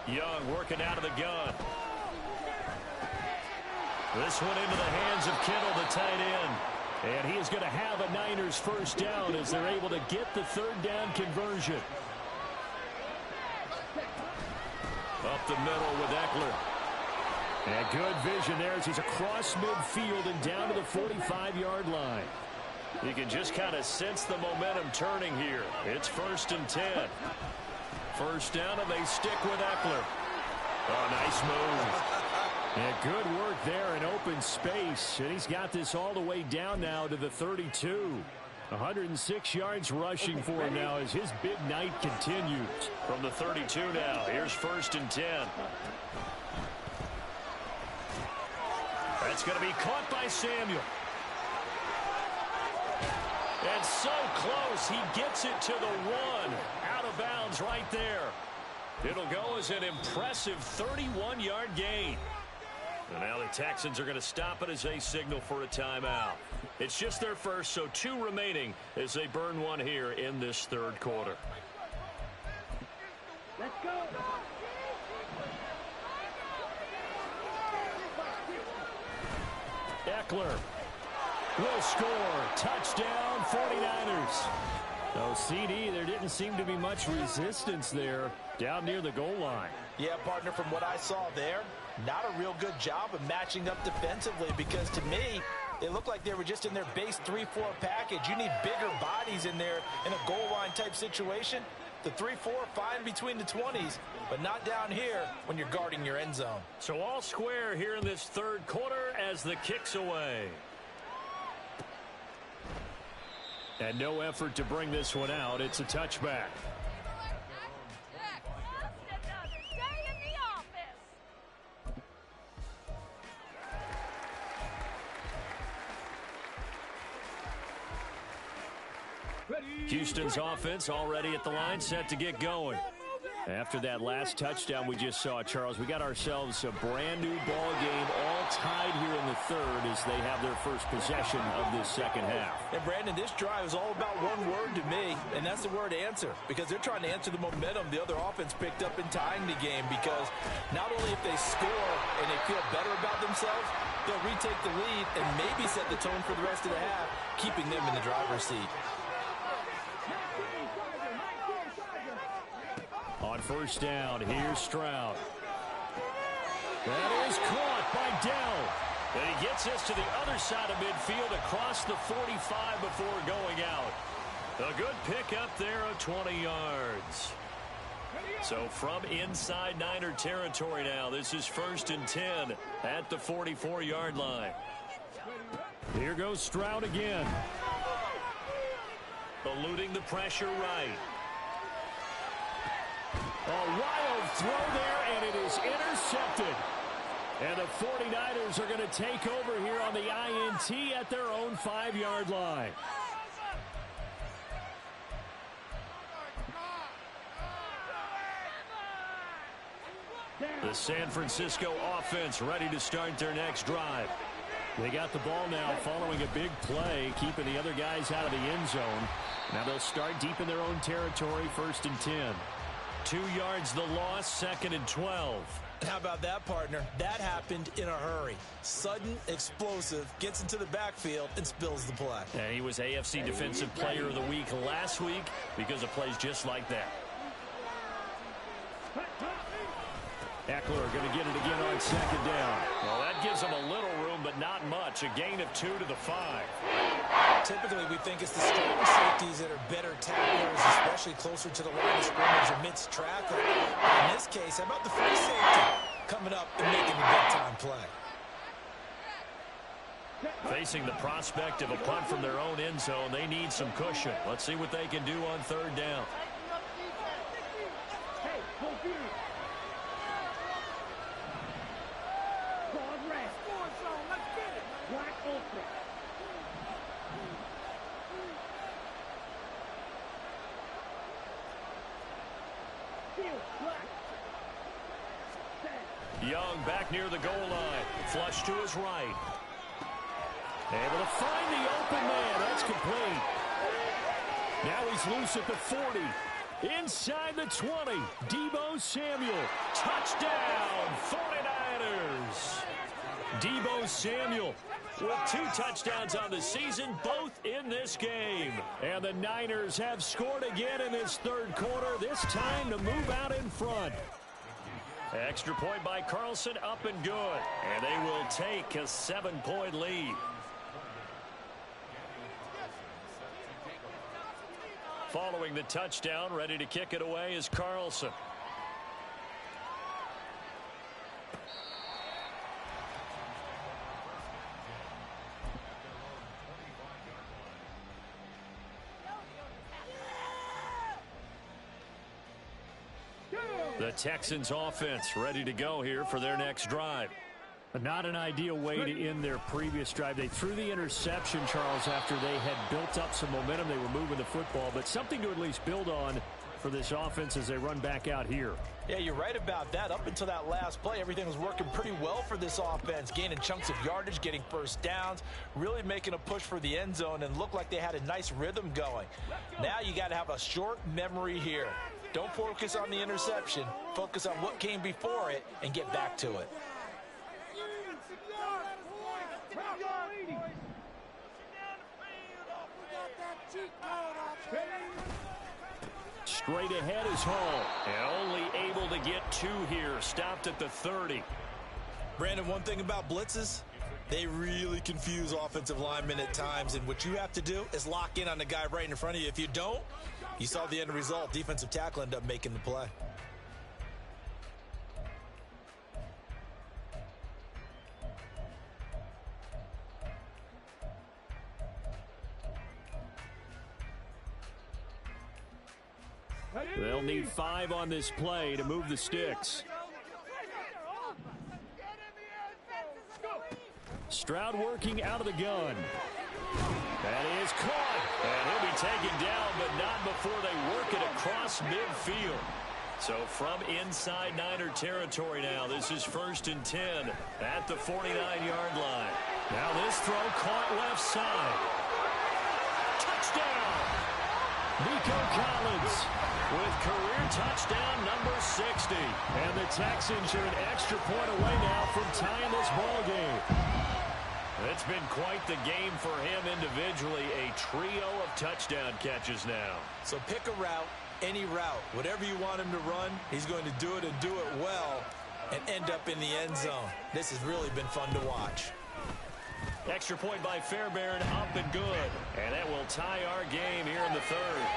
[SPEAKER 1] Young working out of the gun. This one into the hands of Kittle, the tight end.
[SPEAKER 3] And he is going to have a Niners first down as they're able to get the 3rd down conversion.
[SPEAKER 1] Up the middle with Eckler.
[SPEAKER 3] And good vision there as he's across midfield and down to the 45-yard line.
[SPEAKER 1] You can just kind of sense the momentum turning here. It's 1st and 10. First down, and they stick with Eckler. Oh, nice move.
[SPEAKER 3] Yeah, good work there in open space. And he's got this all the way down now to the 32. 106 yards rushing for him now as his big night continues.
[SPEAKER 1] From the 32 now, here's 1st and 10. That's going to be caught by Samuel. And so close, he gets it to the 1. Out of bounds right there. It'll go as an impressive 31-yard gain. And now the Texans are going to stop it as they signal for a timeout. It's just their first, so 2 remaining as they burn one here in this third quarter.
[SPEAKER 5] Let's go.
[SPEAKER 3] Eckler will score. Touchdown, 49ers. No, CD, there didn't seem to be much resistance there down near the goal line.
[SPEAKER 6] Yeah, partner, from what I saw there, not a real good job of matching up defensively because to me, it looked like they were just in their base 3-4 package. You need bigger bodies in there in a goal line type situation. The 3-4 fine between the 20s, but not down here when you're guarding your end zone.
[SPEAKER 1] So all square here in this third quarter as the kick's away.
[SPEAKER 3] And no effort to bring this one out. It's a touchback.
[SPEAKER 1] Houston's offense already at the line, set to get going.
[SPEAKER 3] After that last touchdown we just saw, Charles, we got ourselves a brand new ball game, all tied here in the third as they have their first possession of this second half.
[SPEAKER 6] And Brandon, this drive is all about one word to me, and that's the word answer, because they're trying to answer the momentum the other offense picked up in tying the game, because not only if they score and they feel better about themselves, they'll retake the lead and maybe set the tone for the rest of the half, keeping them in the driver's seat.
[SPEAKER 3] On first down, here's Stroud. That is caught by Dell. And he gets us to the other side of midfield across the 45 before going out. A good pickup there of 20 yards. So from inside Niner territory now, this is 1st and 10 at the 44-yard line. Here goes Stroud again. Eluding the pressure right. A wild throw there, and it is intercepted. And the 49ers are going to take over here on the INT at their own 5-yard line. The San Francisco offense ready to start their next drive. They got the ball now following a big play, keeping the other guys out of the end zone. Now they'll start deep in their own territory, 1st and 10. 2 yards the loss, 2nd and 12.
[SPEAKER 6] How about that, partner? That happened in a hurry. Sudden, explosive, gets into the backfield, and spills the play.
[SPEAKER 3] And he was AFC Defensive Player of the Week last week because of plays just like that. Eckler going to get it again on 2nd down. Well, that gives him a little room, but not much. A gain of 2 to the 5.
[SPEAKER 6] Typically, we think it's the strong safeties that are better tacklers, especially closer to the line of scrimmage amidst traffic. But in this case, how about the free safety coming up and making the big-time play?
[SPEAKER 3] Facing the prospect of a punt from their own end zone, they need some cushion. Let's see what they can do on 3rd down. Young back near the goal line. Flush to his right. Able to find the open man. That's complete. Now he's loose at the 40. Inside the 20. Deebo Samuel. Touchdown, 49ers. Deebo Samuel with 2 touchdowns on the season, both in this game. And the Niners have scored again in this 3rd quarter, this time to move out in front. Extra point by Carlson, up and good. And they will take a 7-point lead. Following the touchdown, ready to kick it away is Carlson. The Texans offense ready to go here for their next drive. Not an ideal way to end their previous drive. They threw the interception, Charles, after they had built up some momentum. They were moving the football, but something to at least build on for this offense as they run back out here.
[SPEAKER 6] Yeah, you're right about that. Up until that last play, everything was working pretty well for this offense, gaining chunks of yardage, getting first downs, really making a push for the end zone, and looked like they had a nice rhythm going. Now you got to have a short memory here. Don't focus on the interception. Focus on what came before it and get back to it.
[SPEAKER 3] Straight ahead is Hall, and only able to get 2 here. Stopped at the 30.
[SPEAKER 6] Brandon, one thing about blitzes, they really confuse offensive linemen at times, and what you have to do is lock in on the guy right in front of you. If you don't, you saw the end result. Defensive tackle ended up making the play.
[SPEAKER 3] They'll need 5 on this play to move the sticks. Stroud working out of the gun. That is caught. And he'll be taken down, but not before they work it across midfield.
[SPEAKER 1] So from inside Niner territory now, this is 1st and 10 at the 49-yard line. Now this throw caught left side. Touchdown! Nico Collins with career touchdown number 60. And the Texans are an extra point away now from tying this ball game. It's been quite the game for him individually. A trio of touchdown catches now.
[SPEAKER 6] So pick a route, any route. Whatever you want him to run, he's going to do it and do it well and end up in the end zone. This has really been fun to watch.
[SPEAKER 1] Extra point by Fairbairn, up and good. And that will tie our game here in the third.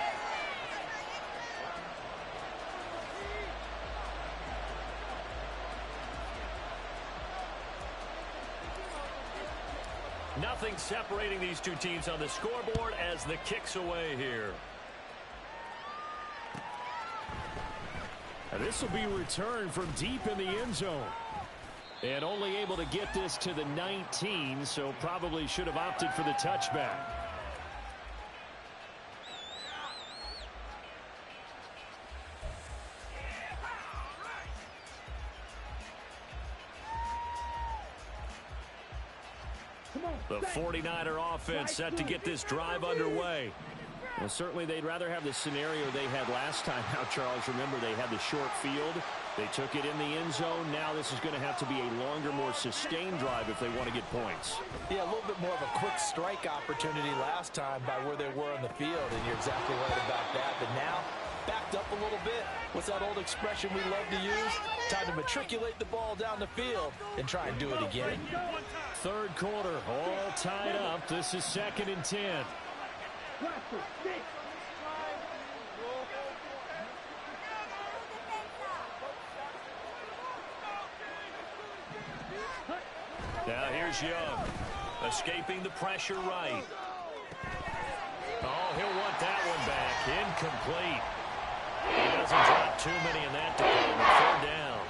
[SPEAKER 1] Nothing separating these two teams on the scoreboard as the kick's away here.
[SPEAKER 3] And this will be returned from deep in the end zone. And only able to get this to the 19, so probably should have opted for the touchback.
[SPEAKER 1] The 49er offense set to get this drive underway.
[SPEAKER 3] Well, certainly they'd rather have the scenario they had last time out, Charles. Remember, they had the short field. They took it in the end zone. Now this is going to have to be a longer, more sustained drive if they want to get points.
[SPEAKER 6] Yeah, a little bit more of a quick strike opportunity last time by where they were on the field, and you're exactly right about that. But now, backed up a little bit. What's that old expression we love to use? Time to matriculate the ball down the field and try and do it again.
[SPEAKER 3] Third quarter, all tied up. This is 2nd and 10.
[SPEAKER 1] Now here's Young, escaping the pressure right. Oh, he'll want that one back. Incomplete. He doesn't drop too many in that department. 4th down.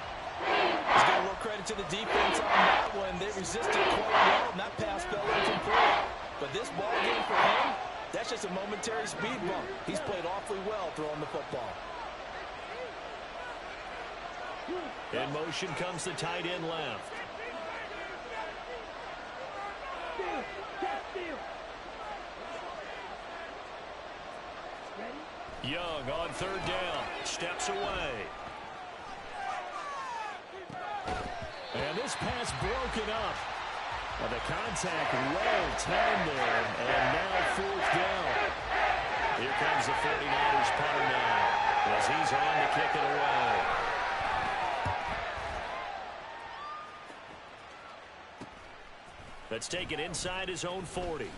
[SPEAKER 6] Let's give a little credit to the defense on that one. They resisted quite well, and that pass fell incomplete. But this ball game for him, that's just a momentary speed bump. He's played awfully well throwing the football.
[SPEAKER 1] In motion comes the tight end left. Young on 3rd down. Steps away.
[SPEAKER 3] And this pass broken up. Well, the contact well timed there. And now 4th down.
[SPEAKER 1] Here comes the 49ers punter now as he's on to kick it away. Let's take it inside his own 40.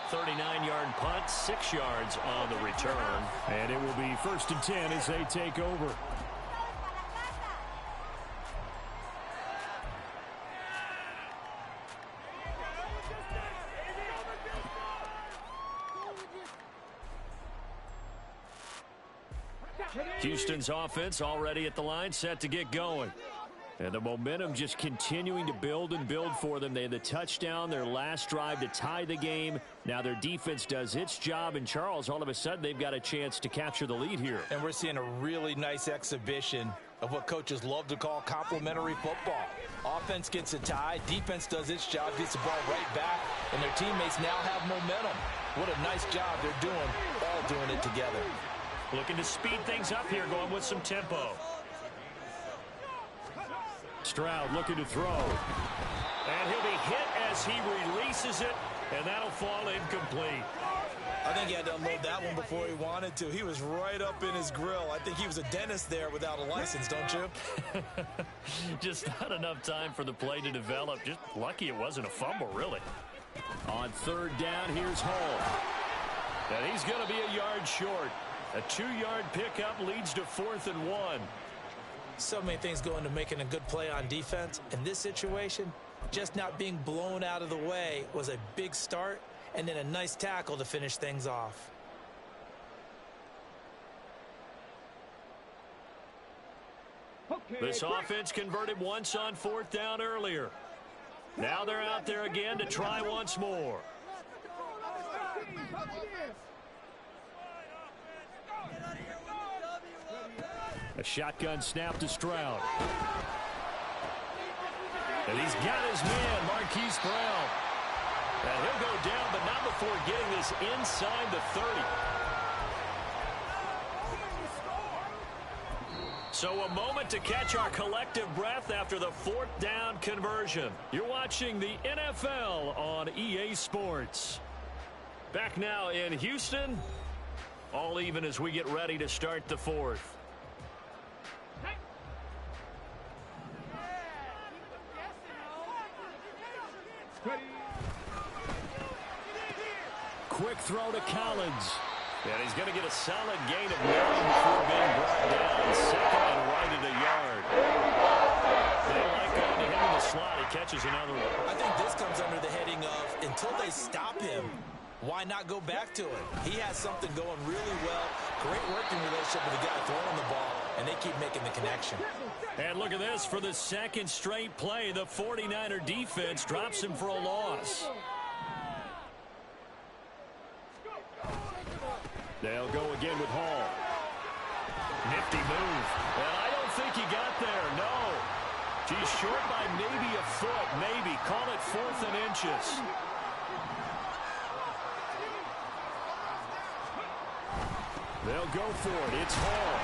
[SPEAKER 1] 39-yard punt, 6 yards on the return.
[SPEAKER 3] And it will be 1st and 10 as they take over.
[SPEAKER 1] Houston's offense already at the line, set to get going. And the momentum just continuing to build and build for them. They had the touchdown, their last drive to tie the game. Now their defense does its job. And, Charles, all of a sudden they've got a chance to capture the lead here.
[SPEAKER 6] And we're seeing a really nice exhibition of what coaches love to call complementary football. Offense gets a tie, defense does its job, gets the ball right back, and their teammates now have momentum. What a nice job they're doing, all doing it together.
[SPEAKER 1] Looking to speed things up here, going with some tempo.
[SPEAKER 3] Stroud looking to throw.
[SPEAKER 1] And he'll be hit as he releases it, and that'll fall incomplete.
[SPEAKER 6] I think he had to unload that one before he wanted to. He was right up in his grill. I think he was a dentist there without a license, don't you?
[SPEAKER 1] Just not enough time for the play to develop. Just lucky it wasn't a fumble, really.
[SPEAKER 3] On 3rd down, here's Hall.
[SPEAKER 1] And he's going to be a yard short. A 2-yard pickup leads to 4th and 1.
[SPEAKER 6] So many things go into making a good play on defense. In this situation, just not being blown out of the way was a big start, and then a nice tackle to finish things off.
[SPEAKER 1] This offense converted once on 4th down earlier. Now they're out there again to try once more.
[SPEAKER 3] A shotgun snap to Stroud. And he's got his man, Marquise Brown. And he'll go down, but not before getting this inside the 30. So a moment to catch our collective breath after the 4th down conversion. You're watching the NFL on EA Sports. Back now in Houston. All even as we get ready to start the 4th. Quick throw to Collins. And he's going to get a solid gain of 9 before being brought down. Second and right at a yard. They like going to him in the slot. He catches another one.
[SPEAKER 6] I think this comes under the heading of until they stop him, why not go back to it? He has something going really well. Great working relationship with the guy throwing the ball, and they keep making the connection.
[SPEAKER 3] And look at this. For the second straight play, the 49er defense drops him for a loss. They'll go again with Hall. Nifty move. And I don't think he got there, no. He's short by maybe a foot, maybe. Call it 4th and inches. They'll go for it. It's Hall.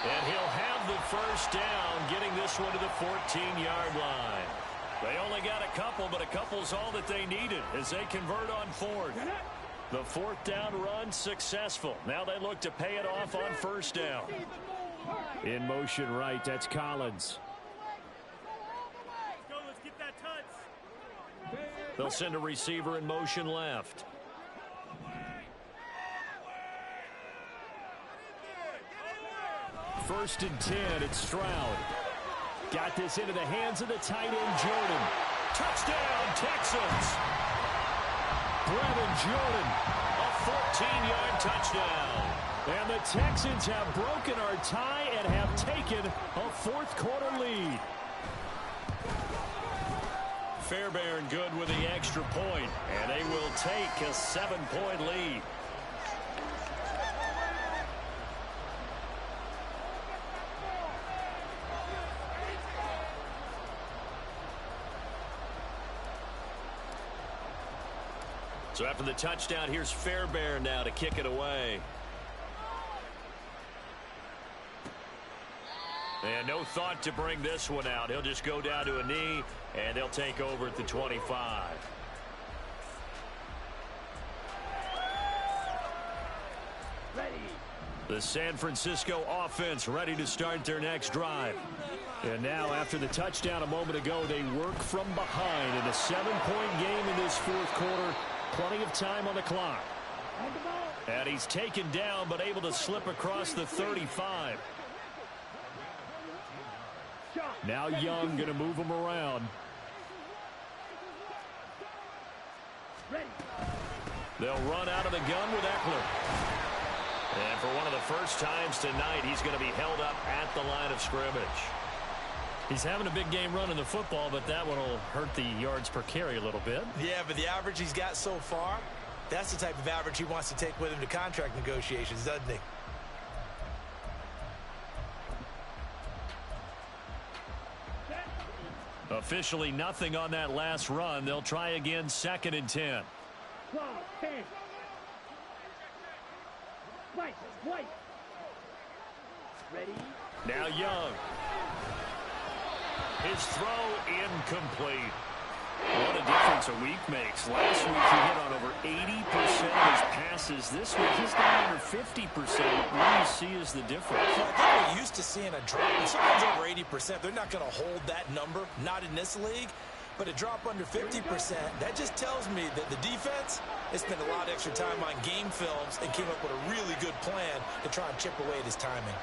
[SPEAKER 3] And he'll have the first down, getting this one to the 14-yard line. They only got a couple, but a couple's all that they needed as they convert on 4th. The 4th down run successful. Now they look to pay it off on 1st down. In motion right, that's Collins.
[SPEAKER 5] Let's go, let's get that touch.
[SPEAKER 3] They'll send a receiver in motion left. First and 10, it's Stroud. Got this into the hands of the tight end, Jordan. Touchdown, Texans! Brevin Jordan, a 14-yard touchdown. And the Texans have broken our tie and have taken a 4th quarter lead. Fairbairn good with the extra point, and they will take a 7-point lead. So after the touchdown, here's Fairbairn now to kick it away. And no thought to bring this one out. He'll just go down to a knee, and they'll take over at the 25.
[SPEAKER 5] Ready.
[SPEAKER 3] The San Francisco offense ready to start their next drive. And now, after the touchdown a moment ago, they work from behind in a 7-point game in this 4th quarter. Plenty of time on the clock. And he's taken down, but able to slip across the 35. Now Young going to move him around. They'll run out of the gun with Eckler. And for one of the first times tonight, he's going to be held up at the line of scrimmage. He's having a big game running the football, but that one will hurt the yards per carry a little bit.
[SPEAKER 6] Yeah, but the average he's got so far, that's the type of average he wants to take with him to contract negotiations, doesn't he?
[SPEAKER 3] Officially nothing on that last run. They'll try again, 2nd and 10.
[SPEAKER 5] White. Ready.
[SPEAKER 3] Now Young. His throw incomplete. What a difference a week makes. Last week he hit on over 80% of his passes. This week he's down under 50%. What do you see as the difference?
[SPEAKER 6] Well, I think we're used to seeing a drop. When someone's over 80%, they're not going to hold that number. Not in this league. But a drop under 50%, that just tells me that the defense has spent a lot of extra time on game films and came up with a really good plan to try and chip away at his timing.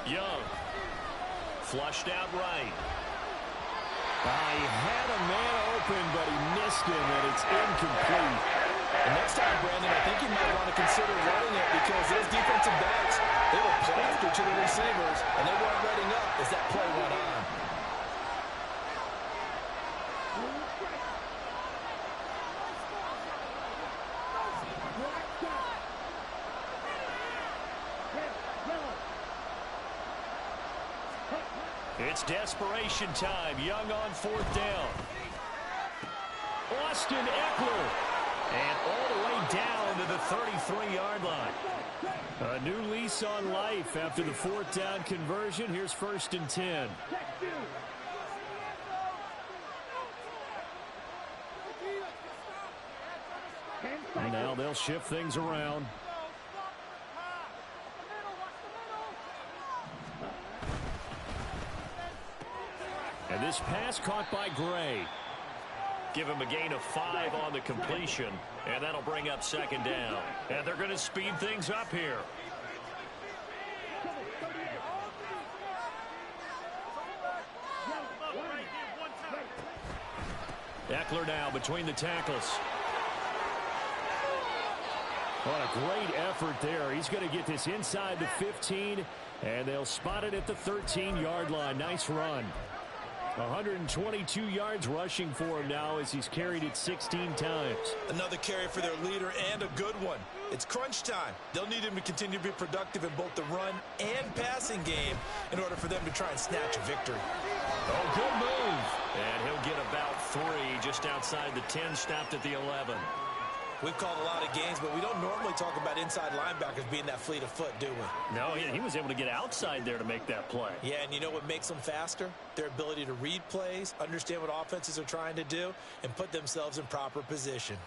[SPEAKER 3] Young. Flushed out right. He had a man open, but he missed him, and it's incomplete.
[SPEAKER 6] And next time, Brandon, I think you might want to consider running it because those defensive backs, They were plastered to the receivers, and they weren't letting up as that play went on.
[SPEAKER 3] It's desperation time. Young on 4th down. Austin Eckler. And all the way down to the 33-yard line. A new lease on life after the 4th down conversion. Here's 1st and 10. And now they'll shift things around. And this pass caught by Gray. Give him a gain of 5 on the completion, and that'll bring up 2nd down. And they're going to speed things up here. Eckler now between the tackles. What a great effort there. He's going to get this inside the 15, and they'll spot it at the 13-yard line. Nice run. 122 yards rushing for him now as he's carried it 16 times.
[SPEAKER 6] Another carry for their leader, and a good one. It's crunch time. They'll need him to continue to be productive in both the run and passing game in order for them to try and snatch a victory.
[SPEAKER 3] Oh, good move. And he'll get about 3 just outside the 10, stopped at the 11.
[SPEAKER 6] We've called a lot of games, but we don't normally talk about inside linebackers being that fleet of foot, do we?
[SPEAKER 3] No, he was able to get outside there to make that play.
[SPEAKER 6] Yeah, and you know what makes them faster? Their ability to read plays, understand what offenses are trying to do, and put themselves in proper position.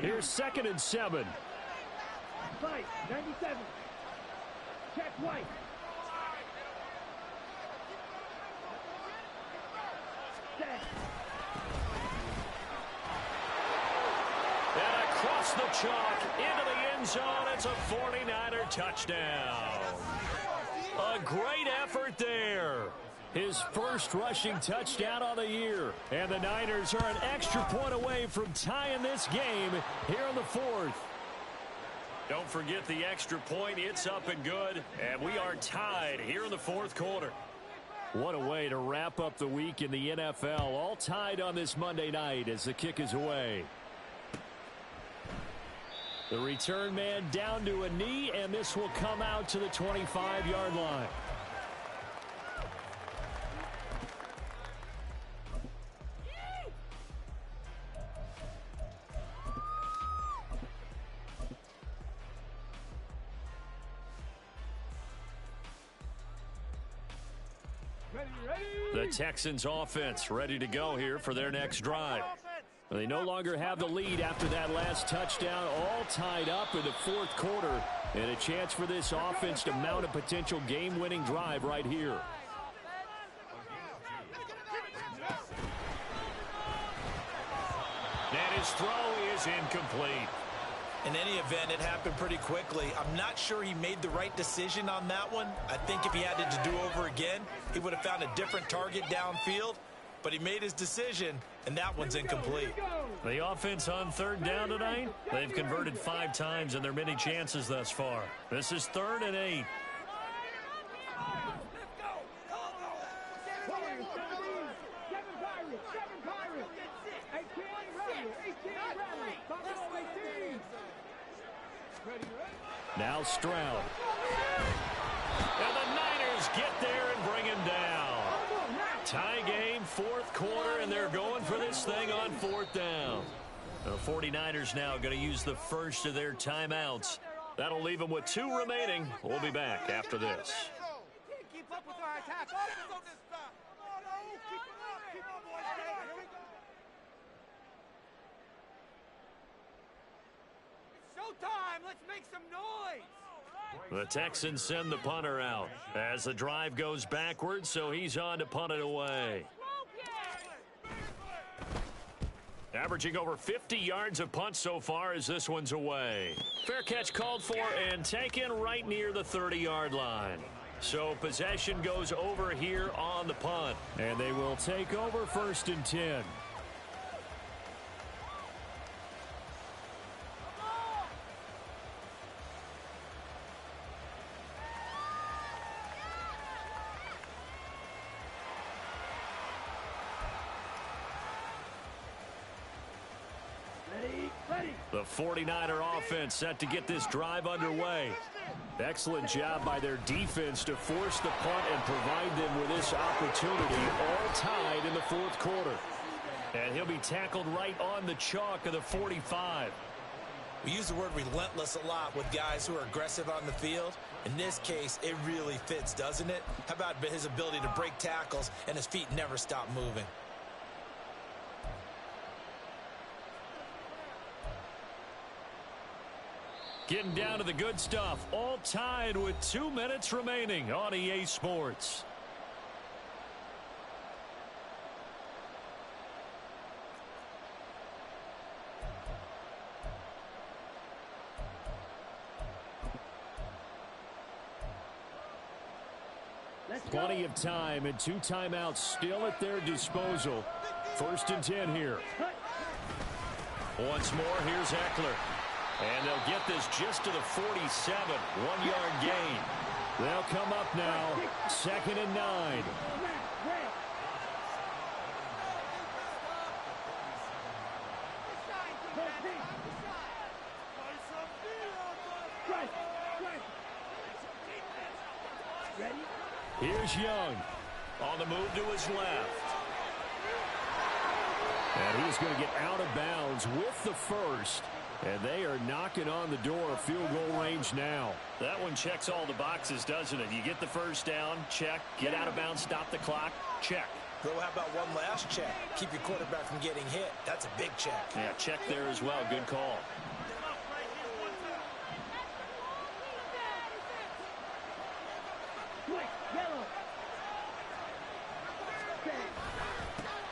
[SPEAKER 3] Here's 2nd and 7.
[SPEAKER 5] Fight, 97. Check White. Set.
[SPEAKER 3] And across the chalk into the end zone. It's a 49er touchdown. A great effort there. His first rushing touchdown on the year. And the Niners are an extra point away from tying this game here in the 4th. Don't forget the extra point. It's up and good. And we are tied here in the 4th quarter. What a way to wrap up the week in the NFL. All tied on this Monday night as the kick is away. The return man down to a knee, and this will come out to the 25-yard line. The Texans offense ready to go here for their next drive. They no longer have the lead after that last touchdown, all tied up in the 4th quarter, and a chance for this offense to mount a potential game-winning drive right here. And his throw is incomplete.
[SPEAKER 6] In any event, it happened pretty quickly. I'm not sure he made the right decision on that one. I think if he had it to do over again, he would have found a different target downfield. But he made his decision, and that one's incomplete.
[SPEAKER 3] The offense on 3rd down tonight, they've converted 5 times in their many chances thus far. This is 3rd and 8. Now Stroud. And the Niners get there and bring him down. Tie game, 4th quarter, and they're going for this thing on 4th down. The 49ers now going to use the first of their timeouts. That'll leave them with 2 remaining. We'll be back after this.
[SPEAKER 2] Keep up with our attack. Offense on this stuff. Come on, oh, keep it up. Keep on, boys. Here we go. It's showtime. Let's make some noise.
[SPEAKER 3] The Texans send the punter out as the drive goes backwards, so he's on to punt it away. Averaging over 50 yards of punt so far as this one's away. Fair catch called for and taken right near the 30-yard line. So possession goes over here on the punt. And they will take over 1st and 10. The 49er offense set to get this drive underway. Excellent job by their defense to force the punt and provide them with this opportunity, all tied in the fourth quarter. And he'll be tackled right on the chalk of the 45.
[SPEAKER 6] We use the word relentless a lot with guys who are aggressive on the field. In this case, it really fits, doesn't it? How about his ability to break tackles and his feet never stop moving?
[SPEAKER 3] Getting down to the good stuff, all tied with 2 minutes remaining on EA Sports. Plenty of time and 2 timeouts still at their disposal. 1st and 10 here. Once more, here's Eckler. And they'll get this just to the 47. 1-yard gain. They'll come up now. 2nd and 9. Here's Young. On the move to his left. And he's going to get out of bounds with the first. And they are knocking on the door of field goal range now.
[SPEAKER 1] That one checks all the boxes, doesn't it? You get the first down, check. Get out of bounds, stop the clock, check.
[SPEAKER 6] Though, how about one last check? Keep your quarterback from getting hit. That's a big check.
[SPEAKER 1] Yeah, check there as well. Good call.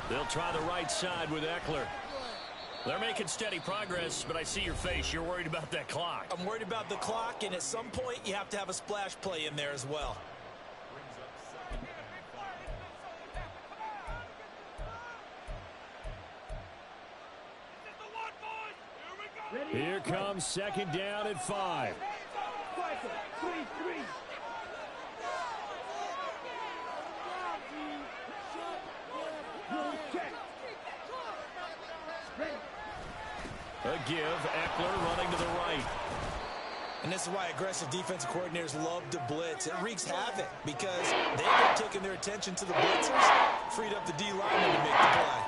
[SPEAKER 3] They'll try the right side with Eckler.
[SPEAKER 1] They're making steady progress, but I see your face. You're worried about that clock.
[SPEAKER 6] I'm worried about the clock, and at some point, you have to have a splash play in there as well.
[SPEAKER 3] Here comes 2nd down and 5. A give, Eckler running to the right.
[SPEAKER 6] And this is why aggressive defensive coordinators love to blitz. It wreaks havoc because they've been taking their attention to the blitzers, freed up the D-lineman to make the play.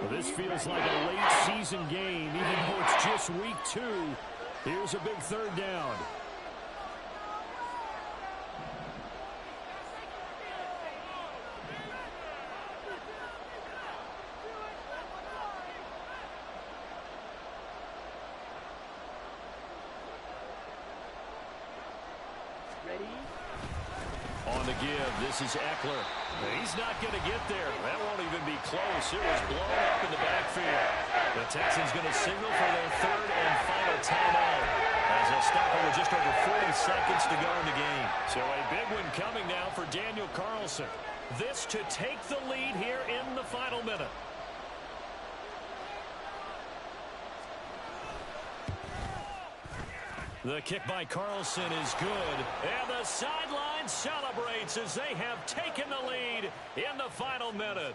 [SPEAKER 3] Well, this feels like a late season game, even though it's just week 2. Here's a big 3rd down. On the give, this is Eckler. He's not going to get there. That won't even be close. It was blown up in the backfield. The Texans going to signal for their 3rd and final timeout as they'll stop it with just over 40 seconds to go in the game. So a big one coming now for Daniel Carlson. This to take the lead here in the final minute. The kick by Carlson is good, and the sideline celebrates as they have taken the lead in the final minute.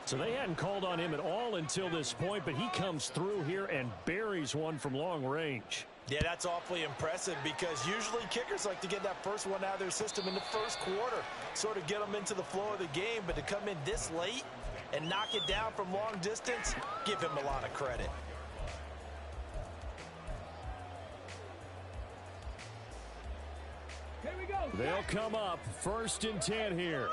[SPEAKER 3] So they hadn't called on him at all until this point, but he comes through here and buries one from long range.
[SPEAKER 6] Yeah, that's awfully impressive because usually kickers like to get that first one out of their system in the first quarter, sort of get them into the flow of the game, but to come in this late and knock it down from long distance, give him a lot of credit.
[SPEAKER 3] They'll come up 1st and 10 here.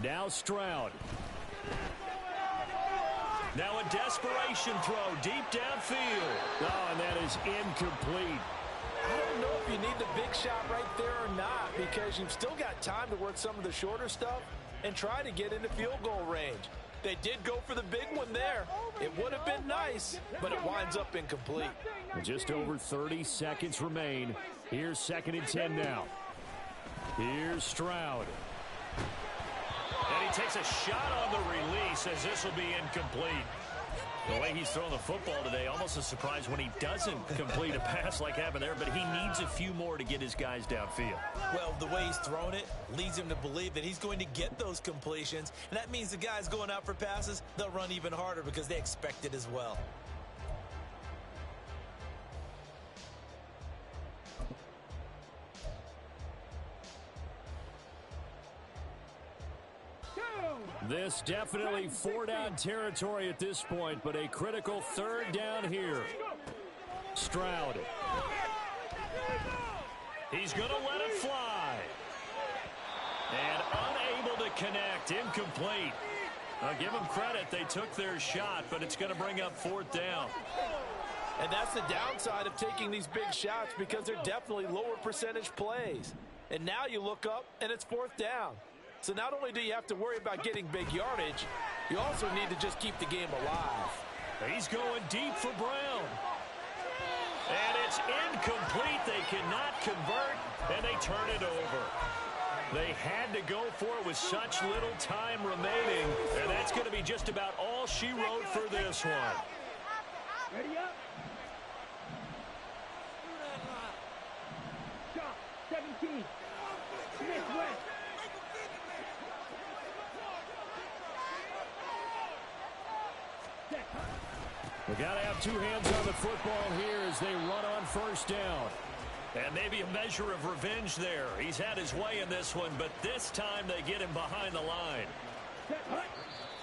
[SPEAKER 3] Now Stroud. Now a desperation throw deep downfield. Oh, and that is incomplete.
[SPEAKER 6] I don't know if you need the big shot right there or not because you've still got time to work some of the shorter stuff and try to get into field goal range. They did go for the big one there. It would have been nice, but it winds up incomplete.
[SPEAKER 3] Just over 30 seconds remain. Here's 2nd and 10 now. Here's Stroud.
[SPEAKER 1] And he takes a shot on the release as this will be incomplete. The way he's throwing the football today, almost a surprise when he doesn't complete a pass like happened there, but he needs a few more to get his guys downfield.
[SPEAKER 6] Well, the way he's thrown it leads him to believe that he's going to get those completions, and that means the guys going out for passes, they'll run even harder because they expect it as well.
[SPEAKER 3] This definitely four-down territory at this point, but a critical third down here. Stroud.
[SPEAKER 1] He's going to let it fly. And unable to connect. Incomplete. I'll give them credit. They took their shot, but it's going to bring up fourth down.
[SPEAKER 6] And that's the downside of taking these big shots because they're definitely lower percentage plays. And now you look up, and it's fourth down. So not only do you have to worry about getting big yardage, you also need to just keep the game alive.
[SPEAKER 1] He's going deep for Brown. And it's incomplete. They cannot convert, and they turn it over. They had to go for it with such little time remaining, and that's going to be just about all she wrote for this one.
[SPEAKER 5] Ready up. Shot 17. Smith West.
[SPEAKER 3] We got to have two hands on the football here as they run on first down.
[SPEAKER 1] And maybe a measure of revenge there. He's had his way in this one, but this time they get him behind the line.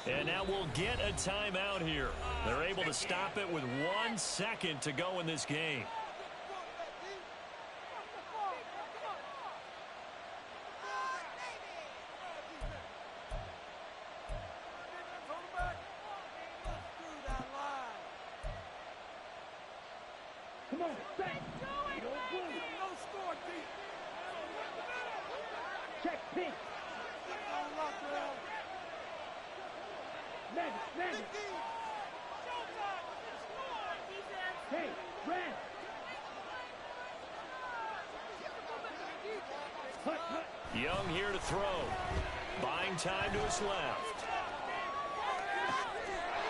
[SPEAKER 1] And now we'll get a timeout here. They're able to stop it with 1 second to go in this game.
[SPEAKER 5] Come on, set. No score, D. Check pink. Madden. Hey, red. Hut.
[SPEAKER 1] Young here to throw. Buying time to his left.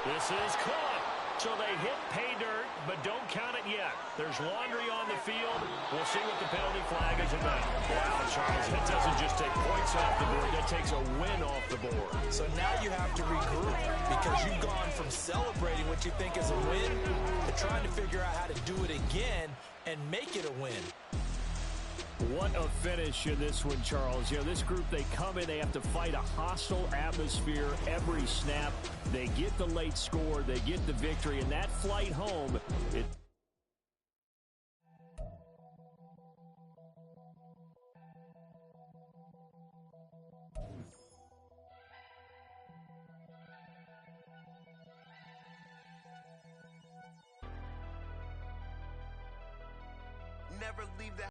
[SPEAKER 1] This is caught. So they hit pay dirt, but don't count it yet. There's laundry on the field. We'll see what the penalty flag is about. Wow, Charles, that doesn't just take points off the board. That takes a win off the board.
[SPEAKER 6] So now you have to regroup because you've gone from celebrating what you think is a win to trying to figure out how to do it again and make it a win.
[SPEAKER 3] What a finish in this one, Charles. You know, this group, they come in, they have to fight a hostile atmosphere every snap. They get the late score, they get the victory, and that flight home, it
[SPEAKER 7] never leave the